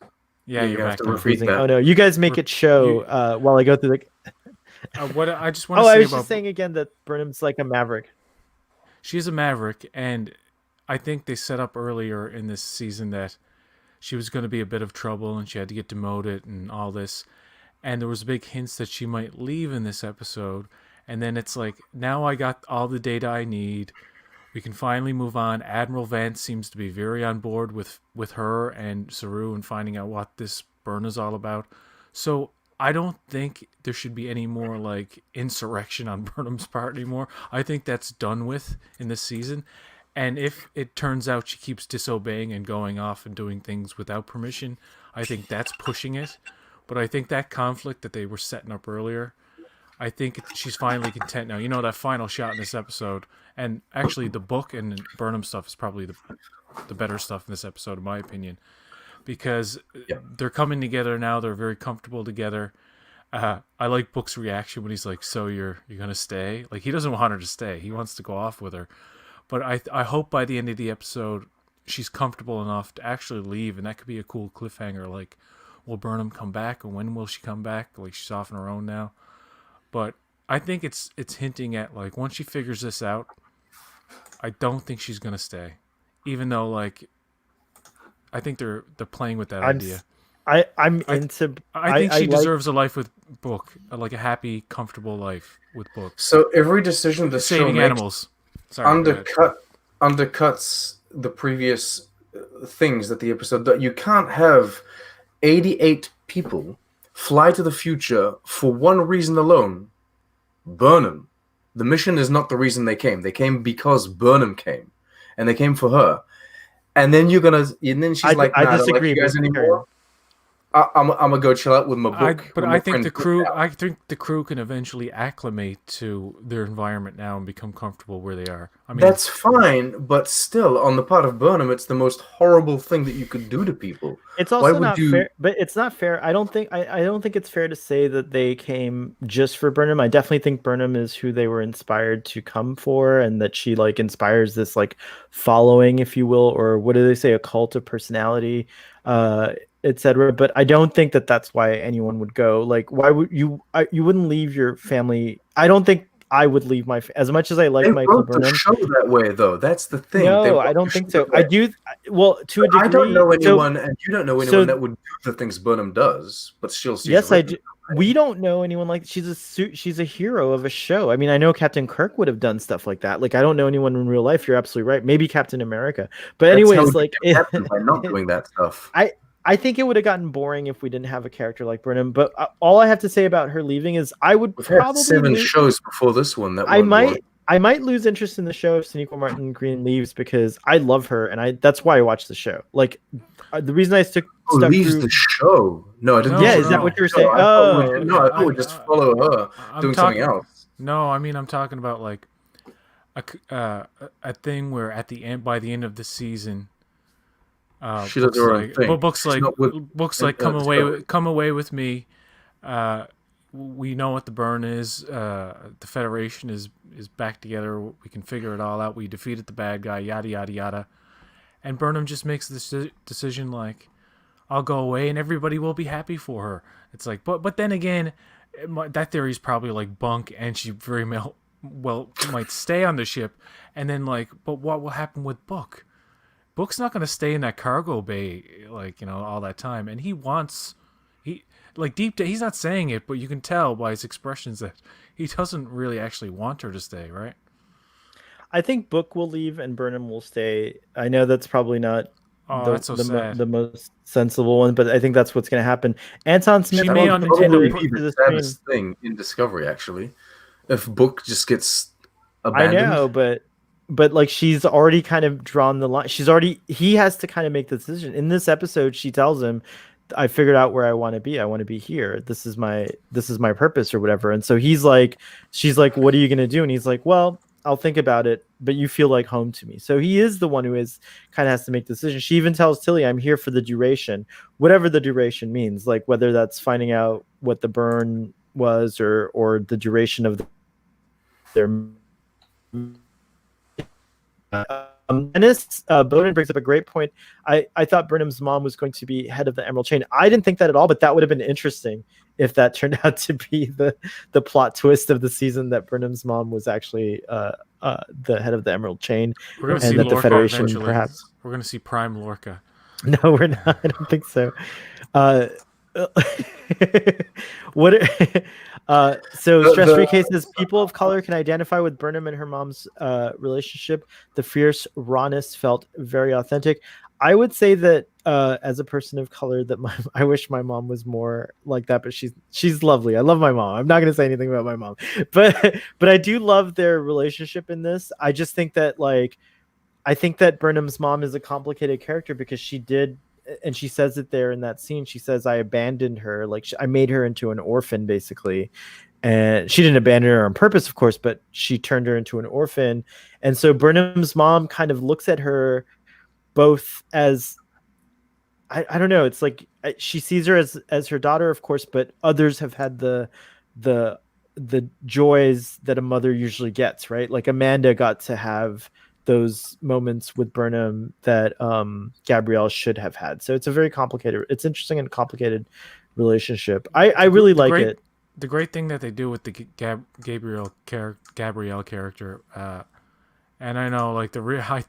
S3: Yeah, you're back.
S1: Oh no, you guys make it show while I go through the.
S3: What I just want to say
S1: I was just saying again that Burnham's like a maverick.
S3: She's a maverick, and I think they set up earlier in this season that she was going to be a bit of trouble and she had to get demoted and all this. And there was big hints that she might leave in this episode. And then it's like, now I got all the data I need. We can finally move on. Admiral Vance seems to be very on board with her and Saru and finding out what this burn is all about. So I don't think there should be any more like insurrection on Burnham's part anymore. I think that's done with in this season. And if it turns out she keeps disobeying and going off and doing things without permission, I think that's pushing it. But I think that conflict that they were setting up earlier, I think she's finally content now. That final shot in this episode, and actually the book and Burnham stuff is probably the better stuff in this episode, in my opinion, because they're coming together now. They're very comfortable together. I like Book's reaction when he's like, "So you're gonna stay?" Like, he doesn't want her to stay. He wants to go off with her. But I hope by the end of the episode she's comfortable enough to actually leave, and that could be a cool cliffhanger. Like, will Burnham come back, or when will she come back? Like, she's off on her own now. But I think it's hinting at, like, once she figures this out, I don't think she's gonna stay. Even though, like, I think they're playing with that idea.
S1: I
S3: think she deserves a life with Book, like a happy, comfortable life with Book.
S2: So every decision the show
S3: saving
S2: makes
S3: animals
S2: undercuts the previous things that the episode does. You can't have 88 people fly to the future for one reason alone: Burnham. The mission is not the reason they came. They came because Burnham came, and they came for her. And then she's like, nah, I disagree, I don't like you guys anymore. I'm gonna go chill out with my book.
S3: I think the crew can eventually acclimate to their environment now and become comfortable where they are. I mean,
S2: that's fine, but still, on the part of Burnham, it's the most horrible thing that you could do to people.
S1: It's also not fair, but it's not fair. I don't think it's fair to say that they came just for Burnham. I definitely think Burnham is who they were inspired to come for, and that she like inspires this like following, if you will, or what do they say, a cult of personality. Etc. But I don't think that that's why anyone would go. Like, why would you? You wouldn't leave your family. I don't think I would leave as much as I like Micheal Burnham.
S2: They show that way, though. That's the thing.
S1: No, I don't think so. I do. Well, to a degree.
S2: I don't know anyone, and you don't know anyone that would do the things Burnham does. But she'll see.
S1: Yes, I do. We don't know anyone like she's a hero of a show. I mean, I know Captain Kirk would have done stuff like that. Like, I don't know anyone in real life. You're absolutely right. Maybe Captain America. But anyways, like,
S2: by not doing that stuff.
S1: I think it would have gotten boring if we didn't have a character like Burnham. But all I have to say about her leaving is I would probably
S2: 7 shows before this one.
S1: I might lose interest in the show if Sonequa Martin Green leaves because I love her and that's why I watched the show. Like the reason I stuck
S2: leaves
S1: through
S2: the show. No, I didn't.
S1: Yeah,
S2: think
S1: is that
S2: so.
S1: what you were
S2: No,
S1: saying?
S2: I thought
S1: Oh,
S2: no, I thought we'd just follow her doing something else.
S3: No, I mean I'm talking about like a thing where at the end, by the end of the season,
S2: she does her own thing.
S3: Books like come away with me. We know what the burn is. The Federation is back together. We can figure it all out. We defeated the bad guy. Yada yada yada. And Burnham just makes this decision like, I'll go away and everybody will be happy for her. It's like, but then again, that theory is probably like bunk, and she very well might stay on the ship. And then like, but what will happen with Book? Book's not going to stay in that cargo bay like, all that time, and he's not saying it, but you can tell by his expressions that he doesn't really actually want her to stay, right?
S1: I think Book will leave and Burnham will stay. I know that's probably not the most sensible one, but I think that's what's going to happen. Anton Smith
S2: may probably be the saddest thing in Discovery, actually, if Book just gets abandoned.
S1: I know, but like she's already kind of drawn the line. He has to kind of make the decision. In this episode, she tells him, I figured out where I want to be. I want to be here. This is my purpose or whatever. And so she's like, what are you going to do? And he's like, well, I'll think about it, but you feel like home to me. So he is the one who kind of has to make the decision. She even tells Tilly, I'm here for the duration, whatever the duration means, like whether that's finding out what the burn was or the duration of their Dennis Bowden brings up a great point. I thought Burnham's mom was going to be head of the Emerald Chain. I didn't think that at all, but that would have been interesting if that turned out to be the plot twist of the season, that Burnham's mom was actually the head of the Emerald Chain,
S3: and that
S1: Lorca the Federation
S3: eventually.
S1: Perhaps.
S3: We're going to see Prime Lorca.
S1: No, we're not. I don't think so. So Stress Free Case says people of color can identify with Burnham and her mom's relationship. The fierce rawness felt very authentic. I would say that as a person of color, that I wish my mom was more like that, but she's lovely. I love my mom. I'm not going to say anything about my mom, but I do love their relationship in this. I just think that I think that Burnham's mom is a complicated character because she did. And she says it there in that scene. She says, I abandoned her. I made her into an orphan, basically. And she didn't abandon her on purpose, of course, but she turned her into an orphan. And so Burnham's mom kind of looks at her both as, I don't know. It's like she sees her as her daughter, of course, but others have had the joys that a mother usually gets, right? Like Amanda got to have those moments with Burnham that Gabrielle should have had. So it's it's interesting and complicated relationship. I really like it.
S3: The great thing that they do with the Gabrielle character, and I know I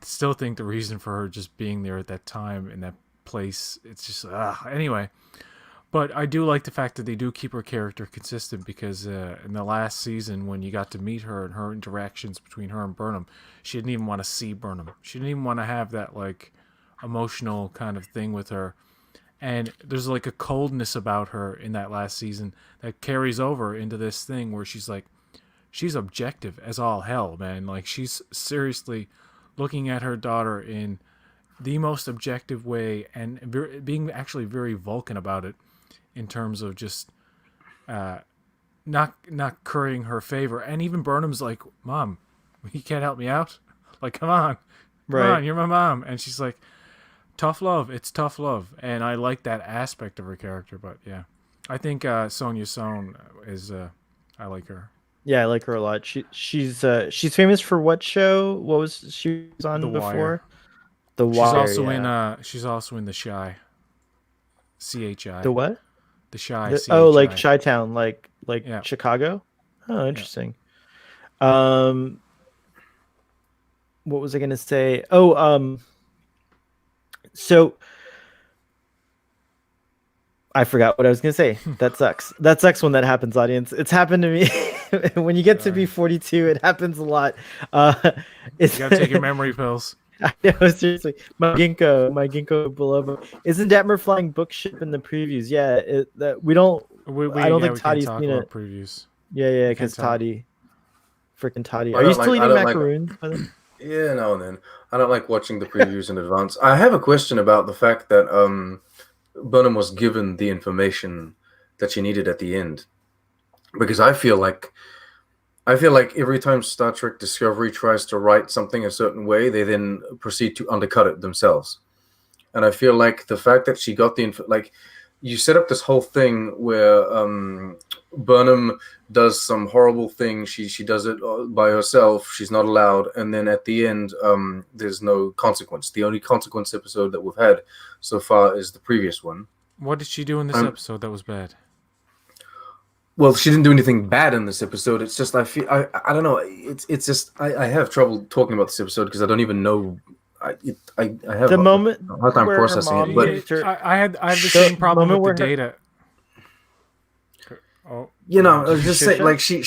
S3: still think the reason for her just being there at that time in that place, it's just anyway. But I do like the fact that they do keep her character consistent because in the last season, when you got to meet her and her interactions between her and Burnham, she didn't even want to see Burnham. She didn't even want to have that emotional kind of thing with her. And there's a coldness about her in that last season that carries over into this thing where she's objective as all hell, man. She's seriously looking at her daughter in the most objective way and being actually very Vulcan about it. In terms of just not currying her favor. And even Burnham's like, Mom, you can't help me out? Come on. Come on, you're my mom. And she's like, tough love. It's tough love. And I like that aspect of her character. But yeah, I think Sonia Sohn is, I like her.
S1: Yeah, I like her a lot. She's famous for what show? What was she on before?
S3: Wire.
S1: The Wire.
S3: She's also in The Chi. CHI.
S1: The what?
S3: The Chi.
S1: Like Chi-Town, like
S3: yeah.
S1: Chicago. Oh, interesting. Yeah. What was I going to say? So I forgot what I was going to say. That sucks. That sucks when that happens, audience. It's happened to me. When you get to be 42, it happens a lot.
S3: You gotta take your memory pills.
S1: I know, seriously. My ginkgo biloba. Isn't Detmer flying bookship in the previews? Yeah, I don't think Toddy's seen it.
S3: Previews.
S1: Yeah, because Toddy freaking Toddy.
S2: I
S1: Are you
S2: don't
S1: still
S2: like. I
S1: eating
S2: don't like.
S1: macaroons? By the way?
S2: Yeah, now and then. I don't like watching the previews in advance. I have a question about the fact that Burnham was given the information that she needed at the end, because I feel like every time Star Trek Discovery tries to write something a certain way, they then proceed to undercut it themselves. And I feel like the fact that she got the info, like you set up this whole thing where Burnham does some horrible thing. She does it by herself. She's not allowed. And then at the end, there's no consequence. The only consequence episode that we've had so far is the previous one.
S3: What did she do in this episode that was bad?
S2: Well, she didn't do anything bad in this episode. It's just I don't know. It's just I have trouble talking about this episode because I don't even know. I have
S1: The moment
S2: a hard time
S1: where her
S2: processing
S1: mom
S2: it. But
S1: used her-
S3: I had the same problem
S1: moment
S3: with the
S1: where
S3: data. Oh,
S2: you know, I was
S1: you
S2: just
S1: shush
S2: saying,
S1: her?
S2: like she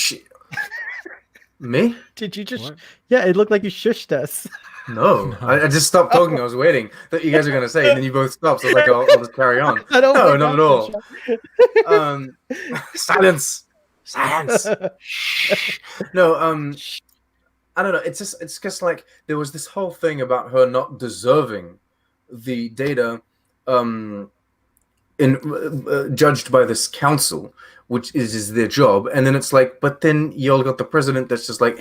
S2: me.
S1: Did you just?
S3: What?
S1: Yeah, it looked like you shushed us.
S2: No, I just stopped talking. I was waiting that you guys are going to say, and then you both stopped. So I was like, I'll just carry on.
S1: I don't
S2: No,
S1: think
S2: not at
S1: I'm
S2: all. Silence. Shh. No, I don't know. It's just like there was this whole thing about her not deserving the data, judged by this council, which is their job. And then it's like, but then y'all got the president that's just like,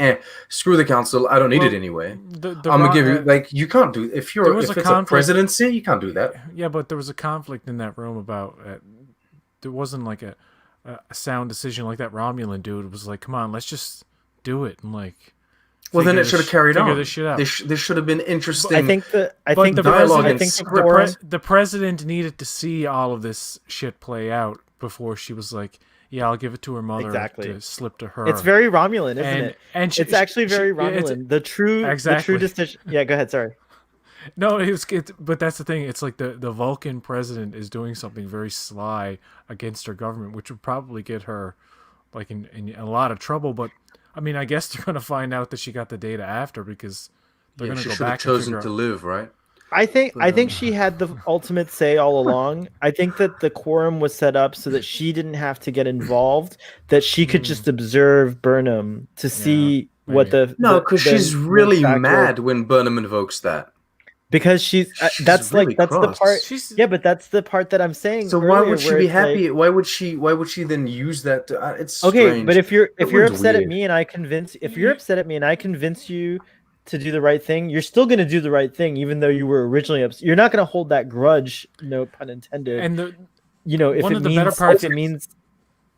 S2: screw the council. I don't need it anyway. I'm gonna give you you can't do if it's a presidency, you can't do that.
S3: Yeah, but there was a conflict in that room about there wasn't like a sound decision like that Romulan dude was like, come on, let's just do it and like.
S2: Well, then it should have carried on.
S3: Figure this shit out.
S2: There should have been interesting.
S1: I think the
S3: president needed to see all of this shit play out before she was like, "Yeah, I'll give it to her mother to slip to her."
S1: It's very Romulan, isn't it?
S3: And
S1: it's actually very Romulan. The true decision. Yeah, go ahead. Sorry.
S3: No, but that's the thing. It's like the Vulcan president is doing something very sly against her government, which would probably get her like in a lot of trouble. But I mean, I guess they're going to find out that she got the data after because they're going to go back.
S2: She should have chosen to live, right?
S1: I think she had the ultimate say all along. I think that the quorum was set up so that she didn't have to get involved, that she could just observe Burnham to see what the
S2: because she's really mad when Burnham invokes that.
S1: Because that's really that's cross. The part. But that's the part that I'm saying.
S2: So why would she be happy? Like, why would she then use that? It's okay. Strange.
S1: But if you're upset at me and I convince you to do the right thing, you're still going to do the right thing, even though you were originally upset. You're not going to hold that grudge. No pun intended.
S3: And
S1: if it means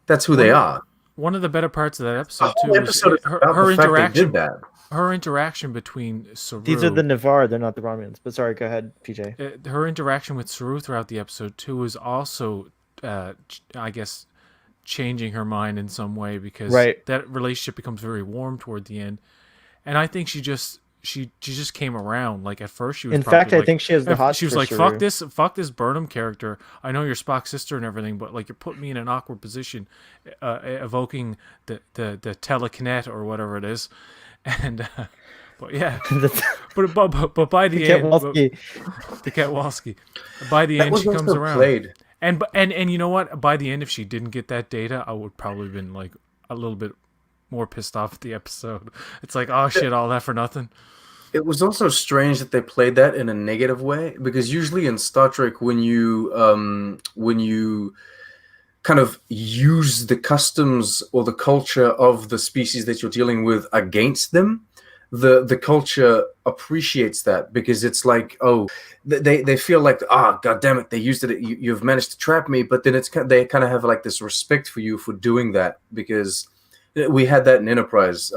S2: that's who they are.
S3: One of the better parts of that episode too was her interaction. Her interaction betwin Saru.
S1: These are the Navarre, they're not the Romulans. But sorry, go ahead, PJ.
S3: Her interaction with Saru throughout the episode too was also, I guess, changing her mind in some way because that relationship becomes very warm toward the end. And I think she just came around. Like at first she was.
S1: In fact, I think she has the hot.
S3: She was like, "Fuck this Burnham character. I know you're Spock's sister and everything, but like you're putting me in an awkward position, evoking the telekinet or whatever it is." And but yeah, but by the end, the Ketwalski, by the end she comes around.
S2: Played.
S3: And you know what? By the end, if she didn't get that data, I would probably have been like a little bit more pissed off at the episode. It's like, oh shit, all that for nothing.
S2: It was also strange that they played that in a negative way because usually in Star Trek, when you kind of use the customs or the culture of the species that you're dealing with against them, the culture appreciates that because it's like, oh, they feel like, god damn it, they used it, you've managed to trap me, but then they kind of have like this respect for you for doing that because we had that in Enterprise.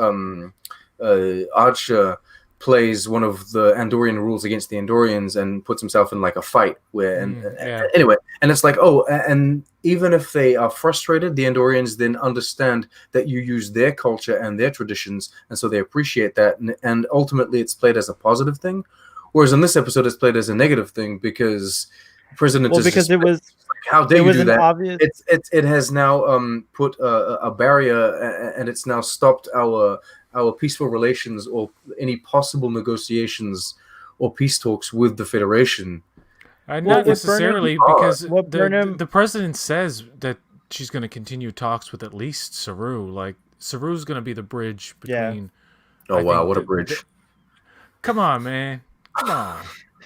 S2: Archer plays one of the Andorian rules against the Andorians and puts himself in like a fight anyway, and it's like, and even if they are frustrated, the Andorians then understand that you use their culture and their traditions, and so they appreciate that, and ultimately it's played as a positive thing, whereas in this episode it's played as a negative thing because President
S1: it was
S2: how dare you do that?
S1: Obvious...
S2: It has now put a barrier, and it's now stopped our peaceful relations or any possible negotiations or peace talks with the Federation.
S3: Not necessarily, because the president says that she's going to continue talks with at least Saru. Like Saru's gonna be the bridge
S1: Yeah.
S3: between.
S2: Oh
S3: I
S2: wow,
S3: think
S2: what a bridge!
S3: come on, man. Come on.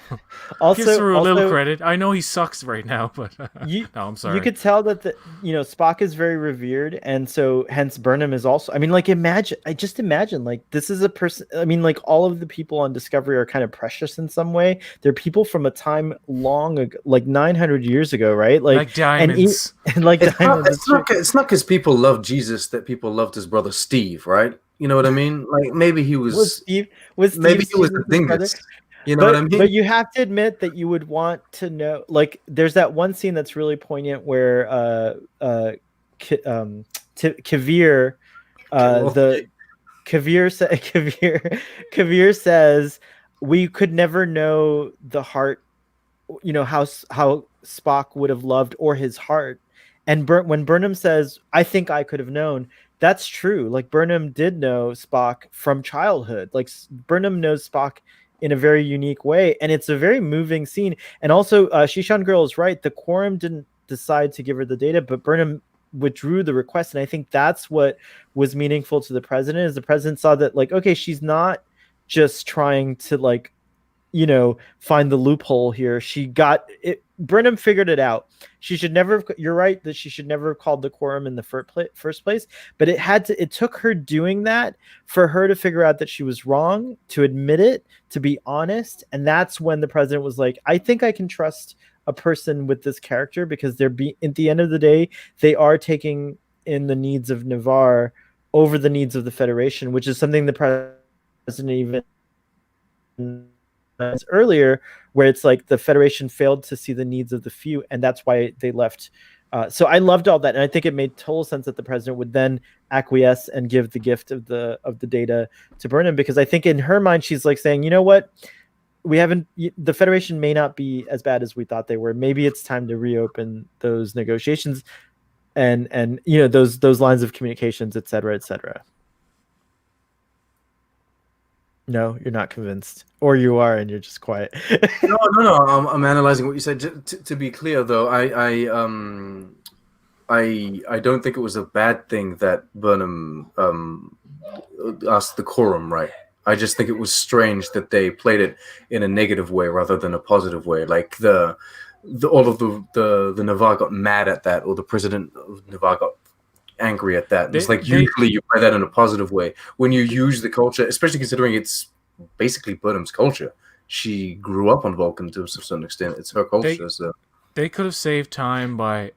S3: Give
S1: Also,
S3: Saru a little
S1: also,
S3: credit. I know he sucks right now, but
S1: you
S3: no, I'm
S1: you
S3: sorry.
S1: could tell that Spock is very revered, and so hence Burnham is also. I mean, like I just imagine like this is a person. I mean, like all of the people on Discovery are kind of precious in some way. They're people from a time long ago, like 900 years ago, right?
S3: Like diamonds.
S1: And like
S2: It's not.
S1: diamonds. It's true.
S2: It's not because people love Jesus that people loved his brother Steve, right? You know what I mean? Like maybe he
S1: Was
S2: was.
S1: Steve was
S2: Maybe
S1: Steve's
S2: he was a
S1: Jesus' brother?
S2: dingus. You know what I
S1: But
S2: mean?
S1: you have to admit that you would want to know. Like, there's that one scene that's really poignant where Kavir
S2: Well,
S1: the Kavir says we could never know the heart, how Spock would have loved or his heart. And when Burnham says, I think I could have known, that's true. Like Burnham did know Spock from childhood. Like Burnham knows Spock in a very unique way. And it's a very moving scene. And also, Shishan Girl is right. The Quorum didn't decide to give her the data, but Burnham withdrew the request. And I think that's what was meaningful to the president, is the president saw that, like, okay, she's not just trying to, like, find the loophole here. She got it. Burnham figured it out. She should never have, you're right that she should never have called the Quorum in the first place, but it took her doing that for her to figure out that she was wrong, to admit it, to be honest. And that's when the president was like, I think I can trust a person with this character, because at the end of the day, they are taking in the needs of Navarre over the needs of the Federation, which is something the president even earlier, where it's like the Federation failed to see the needs of the few, and that's why they left. So I loved all that, and I think it made total sense that the president would then acquiesce and give the gift of the data to Burnham, because I think in her mind she's like saying, you know what, the Federation may not be as bad as we thought they were. Maybe it's time to reopen those negotiations and those lines of communications, et cetera, et cetera. No, you're not convinced, or you are, and you're just quiet.
S2: No. I'm analyzing what you said. To be clear, though, I don't think it was a bad thing that Burnham asked the Quorum, right? I just think it was strange that they played it in a negative way rather than a positive way. Like all of the Navarre got mad at that, or the president of Navarre got angry at that. It's like usually you play that in a positive way when you use the culture, especially considering it's basically Burnham's culture. She grew up on Vulcan to a certain extent. It's her culture.
S3: They could have saved time by,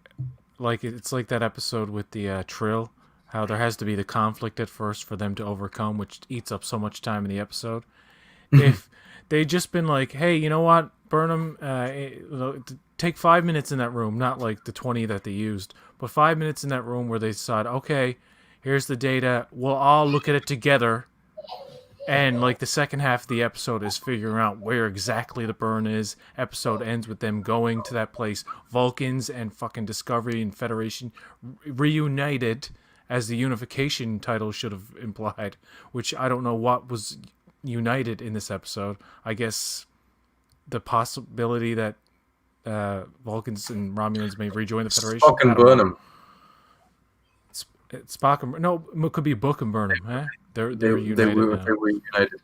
S3: like, it's like that episode with the Trill, how there has to be the conflict at first for them to overcome, which eats up so much time in the episode. If they'd just been like, hey, you know what, Burnham, take 5 minutes in that room, not like the 20 that they used, but 5 minutes in that room where they decide, okay, here's the data, we'll all look at it together, and like the second half of the episode is figuring out where exactly the burn is. Episode ends with them going to that place. Vulcans and fucking Discovery and Federation reunited, as the Unification title should have implied, which I don't know what was united in this episode. I guess the possibility that Vulcans and Romulans may rejoin the Federation.
S2: Spock and Burnham.
S3: Spock and no, it could be Book and Burnham. Huh? They're united.
S2: They were united.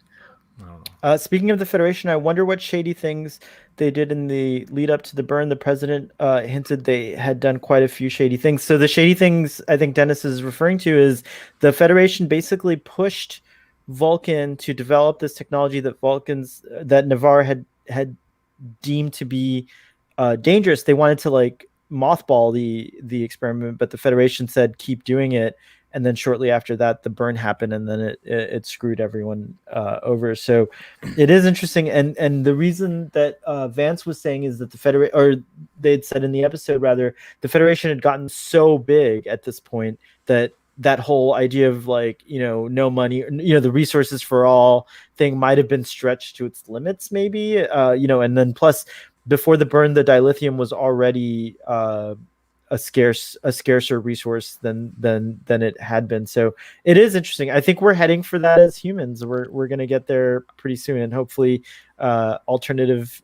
S3: I don't know.
S1: Speaking of the Federation, I wonder what shady things they did in the lead up to the burn. The president hinted they had done quite a few shady things. So the shady things I think Dennis is referring to is the Federation basically pushed Vulcan to develop this technology that Navarre had deemed to be dangerous. They wanted to like mothball the experiment, but the Federation said keep doing it. And then shortly after that, the burn happened, and then it screwed everyone over. So it is interesting. And the reason that Vance was saying is that they'd said in the episode, rather, the Federation had gotten so big at this point that whole idea of like, no money, the resources for all thing might have been stretched to its limits, maybe, and then plus before the burn, the dilithium was already a scarcer resource than it had been. So it is interesting. I think we're heading for that as humans. We're going to get there pretty soon, and hopefully alternative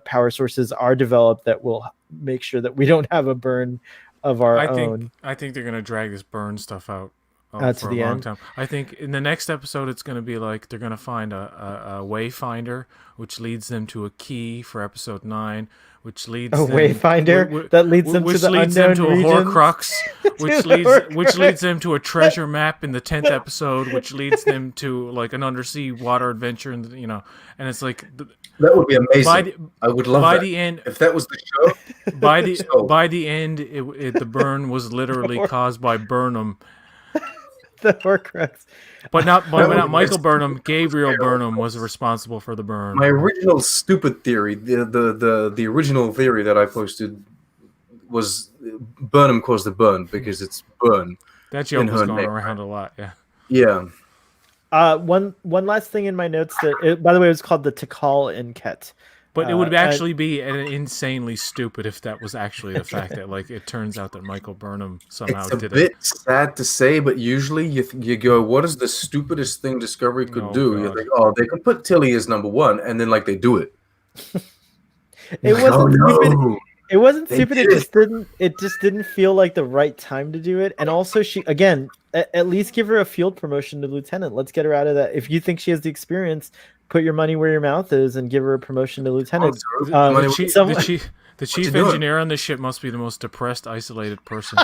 S1: power sources are developed that will make sure that we don't have a burn of our own.
S3: I think they're going to drag this burn stuff out
S1: To
S3: for a
S1: the
S3: long
S1: end.
S3: time. I think in the next episode, it's going to be like they're going to find a wayfinder, which leads them to a key for episode 9, which leads
S1: A
S3: them
S1: wayfinder that leads them to
S3: which
S1: the
S3: leads them
S1: unknown
S3: to a
S1: regions.
S3: Horcrux, which
S1: the
S3: leads
S1: Horcrux.
S3: them to a treasure map in the 10th episode, which leads them to like an undersea water adventure, and and it's like
S2: That would be amazing.
S3: by
S2: I would love
S3: by
S2: that.
S3: the end.
S2: If that was the show,
S3: By the
S2: So-
S3: by the end, the burn was literally caused by Burnham,
S1: The Horcrux.
S3: but not
S2: would be
S3: Michael
S2: nice.
S3: Burnham. Gabriel Burnham was responsible for the burn.
S2: my original stupid theory, the original theory that I posted was Burnham caused the burn because it's burn.
S3: That joke
S2: in
S3: was
S2: her
S3: going
S2: name.
S3: around a lot. Yeah.
S2: Yeah.
S1: One last thing in my notes by the way, it was called the Tikal Inket.
S3: But it would actually be insanely stupid if that was actually the fact that like it turns out that Michael Burnham somehow
S2: It's a
S3: did
S2: bit
S3: it.
S2: sad to say, but usually you go, what is the stupidest thing Discovery could
S3: Oh,
S2: do?
S3: God.
S2: You think, oh, they could put Tilly as number 1, and then like they do it.
S1: It
S2: Like,
S1: wasn't
S2: oh,
S1: stupid.
S2: no.
S1: It wasn't
S2: They
S1: stupid.
S2: did
S1: It just didn't feel like the right time to do it. And also, she again, at least give her a field promotion to lieutenant. Let's get her out of that. If you think she has the experience, put your money where your mouth is and give her a promotion to lieutenant.
S2: Money-
S3: The chief
S2: you doing?
S3: engineer on this ship must be the most depressed, isolated person.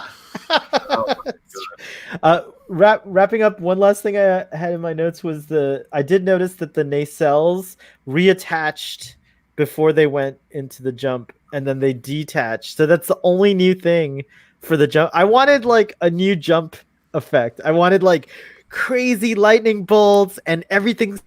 S1: Wrapping up, one last thing I had in my notes was I did notice that the nacelles reattached before they went into the jump, and then they detached. So that's the only new thing for the jump. I wanted like a new jump effect. I wanted like crazy lightning bolts and everything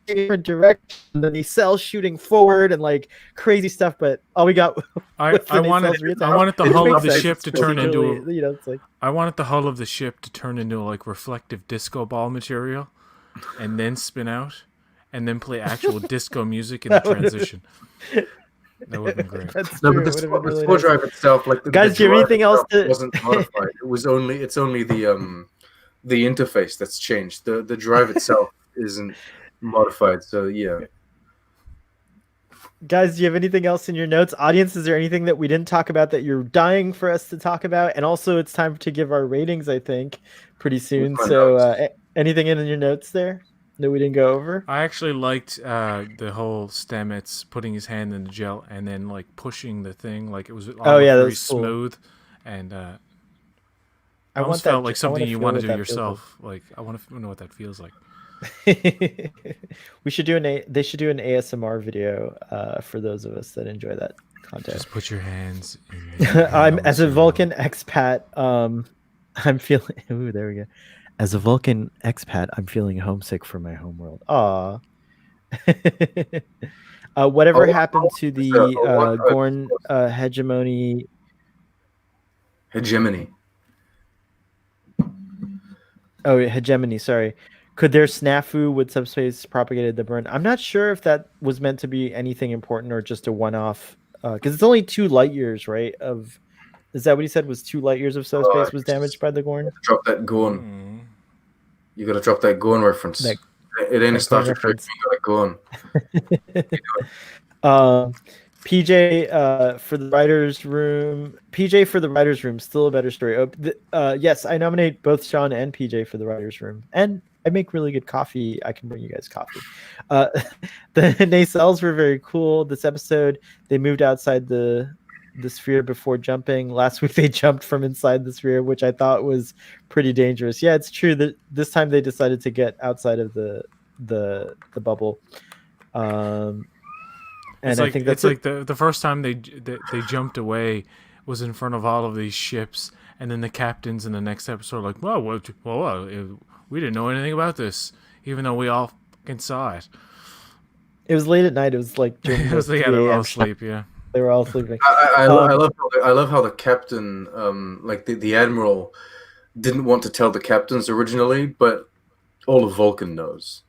S1: different direction. The nacelle shooting forward and like crazy stuff. But all we got.
S3: I
S1: was the
S3: wanted
S1: nacelles reattached.
S3: the
S1: Which
S3: hull
S1: makes
S3: of the
S1: sense.
S3: ship to
S1: It's
S3: turn into
S1: really, it's like
S3: I wanted the hull of the ship to turn into like reflective disco ball material, and then spin out, and then play actual disco music in the transition. That would have been great.
S1: That's
S2: No,
S1: true.
S2: but
S1: It
S2: the
S1: would've been really
S2: spore
S1: nice.
S2: drive itself, like
S1: Guys,
S2: the
S1: do you have
S2: drive
S1: anything else
S2: itself
S1: to-
S2: wasn't modified. It's only the interface that's changed. The drive itself isn't modified. So yeah.
S1: Guys, do you have anything else in your notes? Audience, is there anything that we didn't talk about that you're dying for us to talk about? And also, it's time to give our ratings, I think, pretty soon.
S2: With my
S1: So,
S2: notes.
S1: anything in your notes there that we didn't go over?
S3: I actually liked the whole Stamets putting his hand in the gel and then like pushing the thing, like it was almost
S1: Oh, yeah, that
S3: very
S1: was cool.
S3: smooth, and
S1: I
S3: almost
S1: want that.
S3: felt like
S1: I wanna
S3: something you
S1: feel
S3: want
S1: what
S3: to do
S1: that feels
S3: yourself. Like I want to know what that feels like.
S1: like. We should do they should do an ASMR video for those of us that enjoy that content.
S3: Just put your hands. In your
S1: I'm as a
S3: nose.
S1: Vulcan expat. I'm feeling. Ooh, there we go. As a Vulcan expat, I'm feeling homesick for my homeworld. Aw. Whatever
S2: Oh,
S1: happened to the Gorn hegemony?
S2: Hegemony.
S1: Oh, hegemony. Sorry. Could their snafu with subspace propagated the burn? I'm not sure if that was meant to be anything important or just a one-off. Because it's only 2 light years, right? Is that what he said? Was 2 light years of subspace was damaged by the Gorn?
S2: Drop that Gorn.
S3: Mm.
S2: You gotta drop that Gorn reference.
S1: That-
S2: It ain't a
S1: that
S2: Star
S1: Gorn
S2: Trek. You gotta go on.
S1: PJ for the writers' room. PJ for the writers' room. Still a better story. Yes, I nominate both Sean and PJ for the writers' room. And I make really good coffee. I can bring you guys coffee. The nacelles were very cool. This episode, they moved outside the sphere before jumping. Last week they jumped from inside the sphere, which I thought was pretty dangerous. Yeah, it's true that this time they decided to get outside of the bubble. And
S3: It's
S1: I
S3: like
S1: think that's
S3: it's like the first time they jumped away was in front of all of these ships, and then the captains in the next episode are like, well, we didn't know anything about this, even though we all fucking saw it.
S1: It was late at night. It was like during
S3: It was
S1: the
S3: they had
S1: 3
S3: all
S1: a.m.
S3: asleep, yeah.
S1: They were all sleeping.
S2: I love how the captain, like the admiral, didn't want to tell the captains originally, but all of Vulcan knows.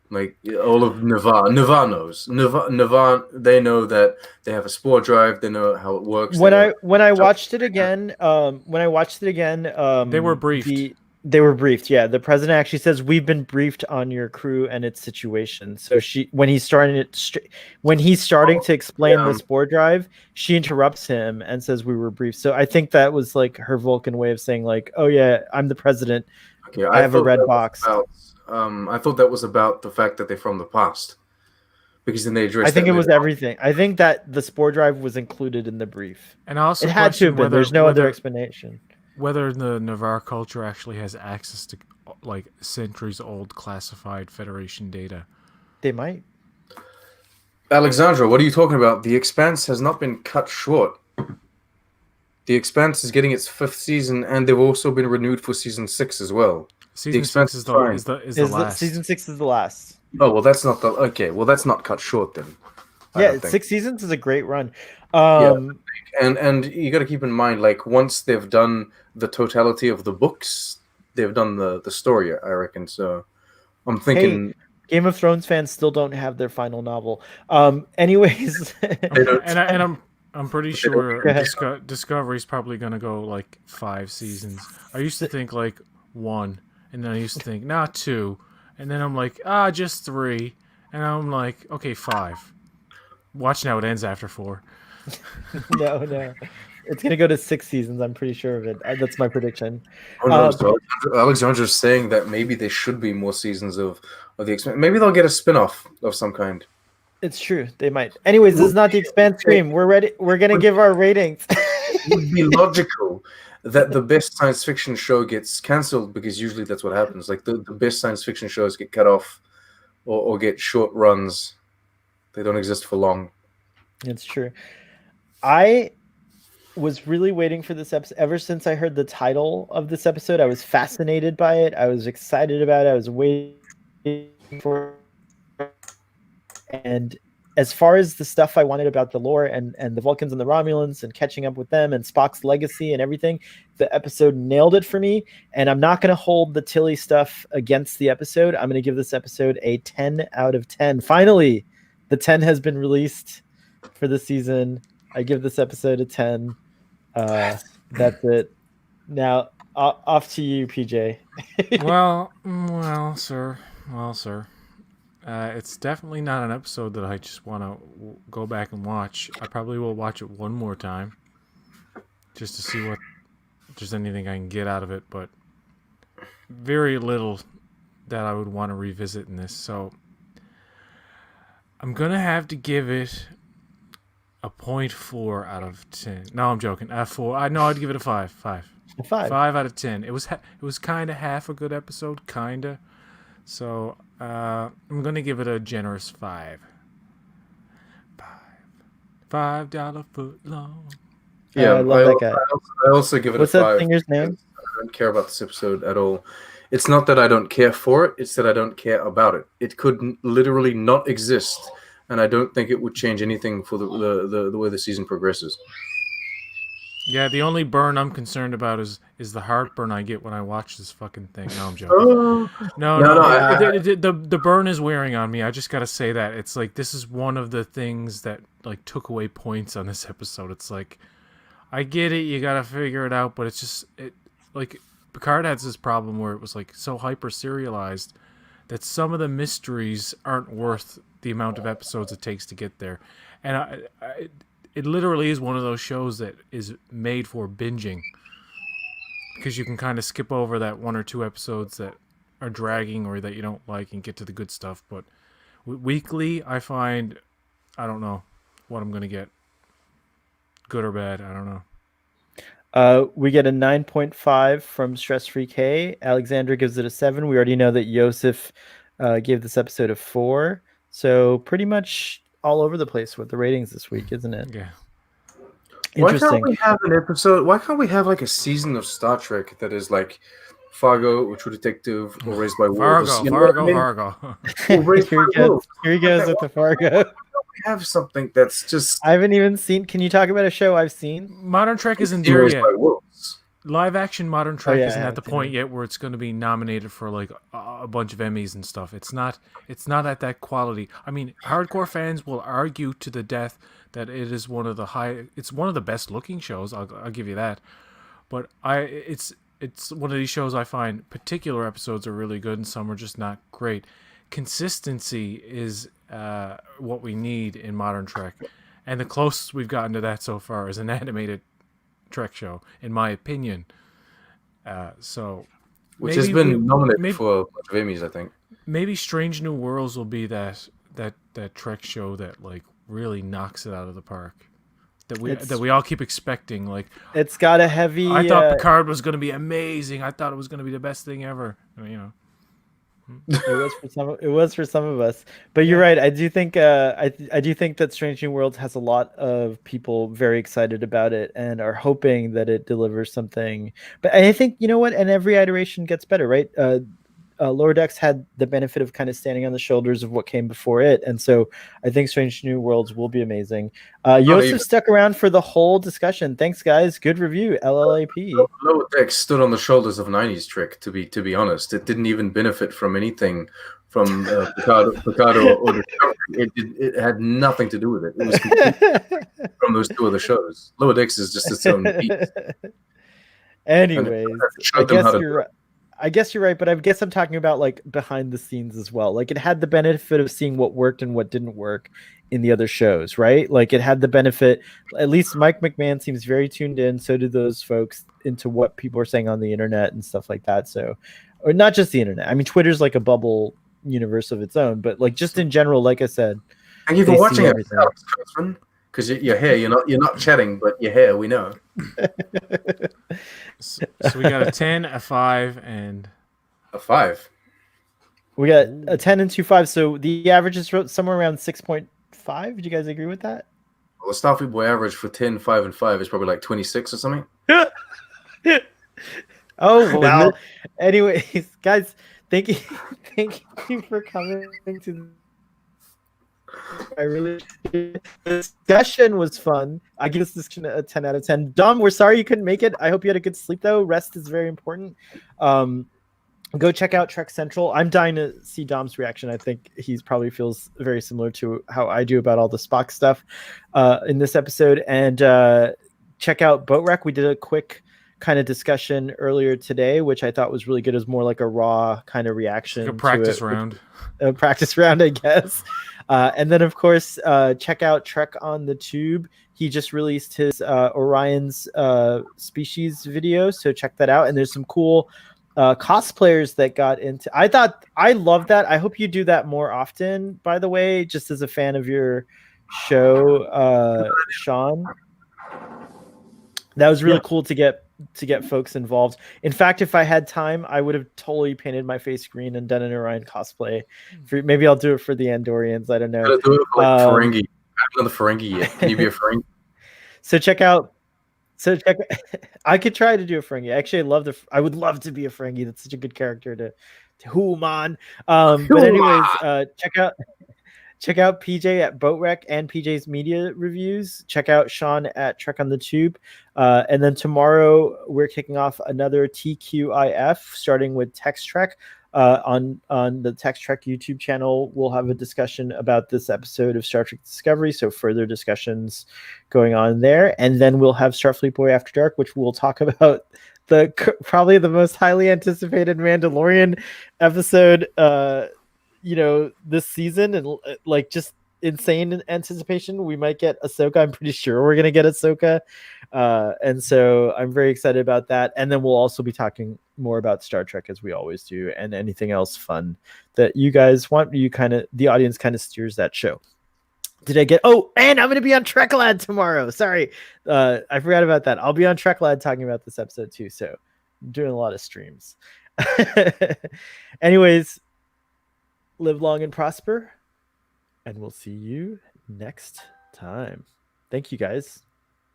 S2: Like all of Navarre knows. Navarre, they know that they have a spore drive. They know how it works.
S1: When I watched it again,
S3: They were briefed.
S1: They were briefed. Yeah, the president actually says we've been briefed on your crew and its situation. So when he's starting to explain the spore drive, she interrupts him and says we were briefed. So I think that was like her Vulcan way of saying like, oh yeah, I'm the president.
S2: Okay,
S1: I have a red box.
S2: I thought that was about the fact that they're from the past, because then they addressed.
S1: I think it was everything. I think that the spore drive was included in the brief,
S3: and also
S1: it had to have been. There's no other explanation.
S3: Whether the Navarre culture actually has access to like centuries-old classified Federation data.
S1: They might.
S2: Alexandra, what are you talking about? The Expanse has not been cut short. The Expanse is getting its 5th season, and they've also been renewed for season 6 as well.
S3: Season 6 is the last.
S1: Season 6 is the last.
S2: Oh well, that's not that's not cut short then.
S1: Yeah, 6 seasons is a great run.
S2: And you got to keep in mind, like once they've done the totality of the books, they've done the story, I reckon. So I'm thinking
S1: Game of Thrones fans still don't have their final novel. Anyways,
S3: I'm pretty sure Discovery's probably gonna go like 5 seasons. I used to think like 1, and then I used to think 2, and then I'm like just 3, and I'm like okay 5. Watch now, it ends after 4.
S1: No. It's going to go to 6 seasons. I'm pretty sure of it. That's my prediction.
S2: Oh, no, so Alexandra's saying that maybe there should be more seasons of the Expanse. Maybe they'll get a spin-off of some kind.
S1: It's true. They might. Anyways, this is not the Expanse stream. We're ready. We're going to give our ratings.
S2: It would be logical that the best science fiction show gets cancelled, because usually that's what happens. Like the best science fiction shows get cut off or get short runs. They don't exist for long.
S1: It's true. I was really waiting for this episode. Ever since I heard the title of this episode, I was fascinated by it. I was excited about it. I was waiting for it. And as far as the stuff I wanted about the lore and the Vulcans and the Romulans and catching up with them and Spock's legacy and everything, the episode nailed it for me. And I'm not going to hold the Tilly stuff against the episode. I'm going to give this episode a 10 out of 10. Finally, the 10 has been released for the season. I give this episode a 10. That's it. Now, off to you, PJ.
S3: well, sir. It's definitely not an episode that I just want to go back and watch. I probably will watch it one more time just to see if there's anything I can get out of it, but very little that I would want to revisit in this. So I'm going to have to give it a 0.4 out of 10. No, I'm joking. 4. I'd give it a 5. 5 out of 10. It was kind of half a good episode, kind of. So I'm gonna give it a generous 5. $5 foot long.
S2: Yeah,
S1: I love that guy.
S2: I also give it
S1: What's
S2: a 5.
S1: What's that singer's name?
S2: I don't care about this episode at all. It's not that I don't care for it; it's that I don't care about it. It could literally not exist, and I don't think it would change anything for the way the season progresses.
S3: Yeah, the only burn I'm concerned about is the heartburn I get when I watch this fucking thing. No, I'm joking. The burn is wearing on me. I just gotta say that. It's like this is one of the things that like took away points on this episode. It's like I get it, you gotta figure it out, but it's just like Picard has this problem where it was like so hyper serialized that some of the mysteries aren't worth the amount of episodes it takes to get there, and it literally is one of those shows that is made for binging because you can kind of skip over that 1 or 2 episodes that are dragging or that you don't like and get to the good stuff. But weekly, I find, I don't know what I'm going to get. Good or bad, I don't know.
S1: We get a 9.5 from Stress Free K. Alexandra gives it a 7. We already know that Yosef gave this episode a 4. So pretty much all over the place with the ratings this week, isn't it?
S3: Yeah.
S2: Why can't we have an episode? Why can't we have like a season of Star Trek that is like Fargo or True Detective or Raised by Wolves?
S3: Fargo.
S1: Here he goes with the Fargo.
S2: We have something that's just.
S1: I haven't even seen. Can you talk about a show I've seen?
S3: Modern Trek isn't there yet. Live action Modern Trek isn't at the point yet where it's going to be nominated for like a bunch of Emmys and stuff. It's not at that quality. I mean, hardcore fans will argue to the death that it is one of the best looking shows. I'll give you that. But it's one of these shows I find particular episodes are really good and some are just not great. Consistency is what we need in modern Trek, and the closest we've gotten to that so far is an animated Trek show, in my opinion.
S2: Which has been nominated for a bunch of Emmys, I think.
S3: Maybe Strange New Worlds will be that Trek show that like really knocks it out of the park. That we all keep expecting. Like,
S1: it's got a heavy.
S3: I thought Picard was going to be amazing. I thought it was going to be the best thing ever. You know,
S1: it was for some of us. But you're right. I do think I do think that Strange New Worlds has a lot of people very excited about it and are hoping that it delivers something. But I think, you know what? And every iteration gets better, right? Lower Decks had the benefit of kind of standing on the shoulders of what came before it, and so I think Strange New Worlds will be amazing. Yosef stuck around for the whole discussion. Thanks, guys. Good review. LLAP.
S2: Lower Decks stood on the shoulders of 90s Trek. To be honest, it didn't even benefit from anything from Picard or Discovery. It had nothing to do with it. It was completely from those two other shows. Lower Decks is just its own beast.
S1: Anyways, I guess you're right, but I guess I'm talking about like behind the scenes as well. Like, it had the benefit of seeing what worked and what didn't work in the other shows, right? Like, it had the benefit, at least Mike McMahon seems very tuned in. So do those folks, into what people are saying on the internet and stuff like that. So, or not just the internet. I mean, Twitter's like a bubble universe of its own, but like just in general, like I said.
S2: Thank you for watching it, because you're here. You're not chatting, but you're here. We know.
S3: So we got a 10, a 5, and
S2: a 5.
S1: We got a 10 and 2 5. So the average is somewhere around 6.5. Do you guys agree with that?
S2: Well, the Starfleet Boy average for 10, 5, and 5 is probably like 26 or something.
S1: Oh wow! Anyways, guys, thank you for coming to. I really the discussion was fun. I give this discussion a 10 out of 10. Dom, we're sorry you couldn't make it. I hope you had a good sleep though. Rest is very important. Go check out Trek Central. I'm dying to see Dom's reaction. I think he probably feels very similar to how I do about all the Spock stuff in this episode. And check out Boat Wreck. We did a quick kind of discussion earlier today, which I thought was really good. It was more like a raw kind of reaction.
S3: Like a practice round.
S1: A practice round, I guess. And then, of course, check out Trek on the Tube. He just released his Orion's species video, so check that out. And there's some cool cosplayers that got into. I love that. I hope you do that more often. By the way, just as a fan of your show, Sean, that was really cool to get folks involved. In fact, if I had time, I would have totally painted my face green and done an Orion cosplay. Maybe I'll do it for the Andorians. I don't know.
S2: Do it for like Ferengi. I haven't done the Ferengi yet. Can you be a Ferengi?
S1: I could try to do a Ferengi. Actually, I would love to be a Ferengi. That's such a good character to human. But anyways, check out PJ at Boatwreck and PJ's media reviews. Check out Sean at Trek on the Tube. And then tomorrow we're kicking off another TQIF, starting with Text Trek. On the Text Trek YouTube channel, we'll have a discussion about this episode of Star Trek Discovery. So further discussions going on there. And then we'll have Starfleet Boy After Dark, which we'll talk about probably the most highly anticipated Mandalorian episode this season, and like just insane anticipation. We might get Ahsoka. I'm pretty sure we're gonna get Ahsoka, and so I'm very excited about that. And then we'll also be talking more about Star Trek, as we always do, and anything else fun that you guys want. The audience kind of steers that show. Did I get? Oh, and I'm gonna be on TrekLad tomorrow. Sorry, I forgot about that. I'll be on TrekLad talking about this episode too. So I'm doing a lot of streams. Anyways. Live long and prosper, and we'll see you next time. Thank you, guys.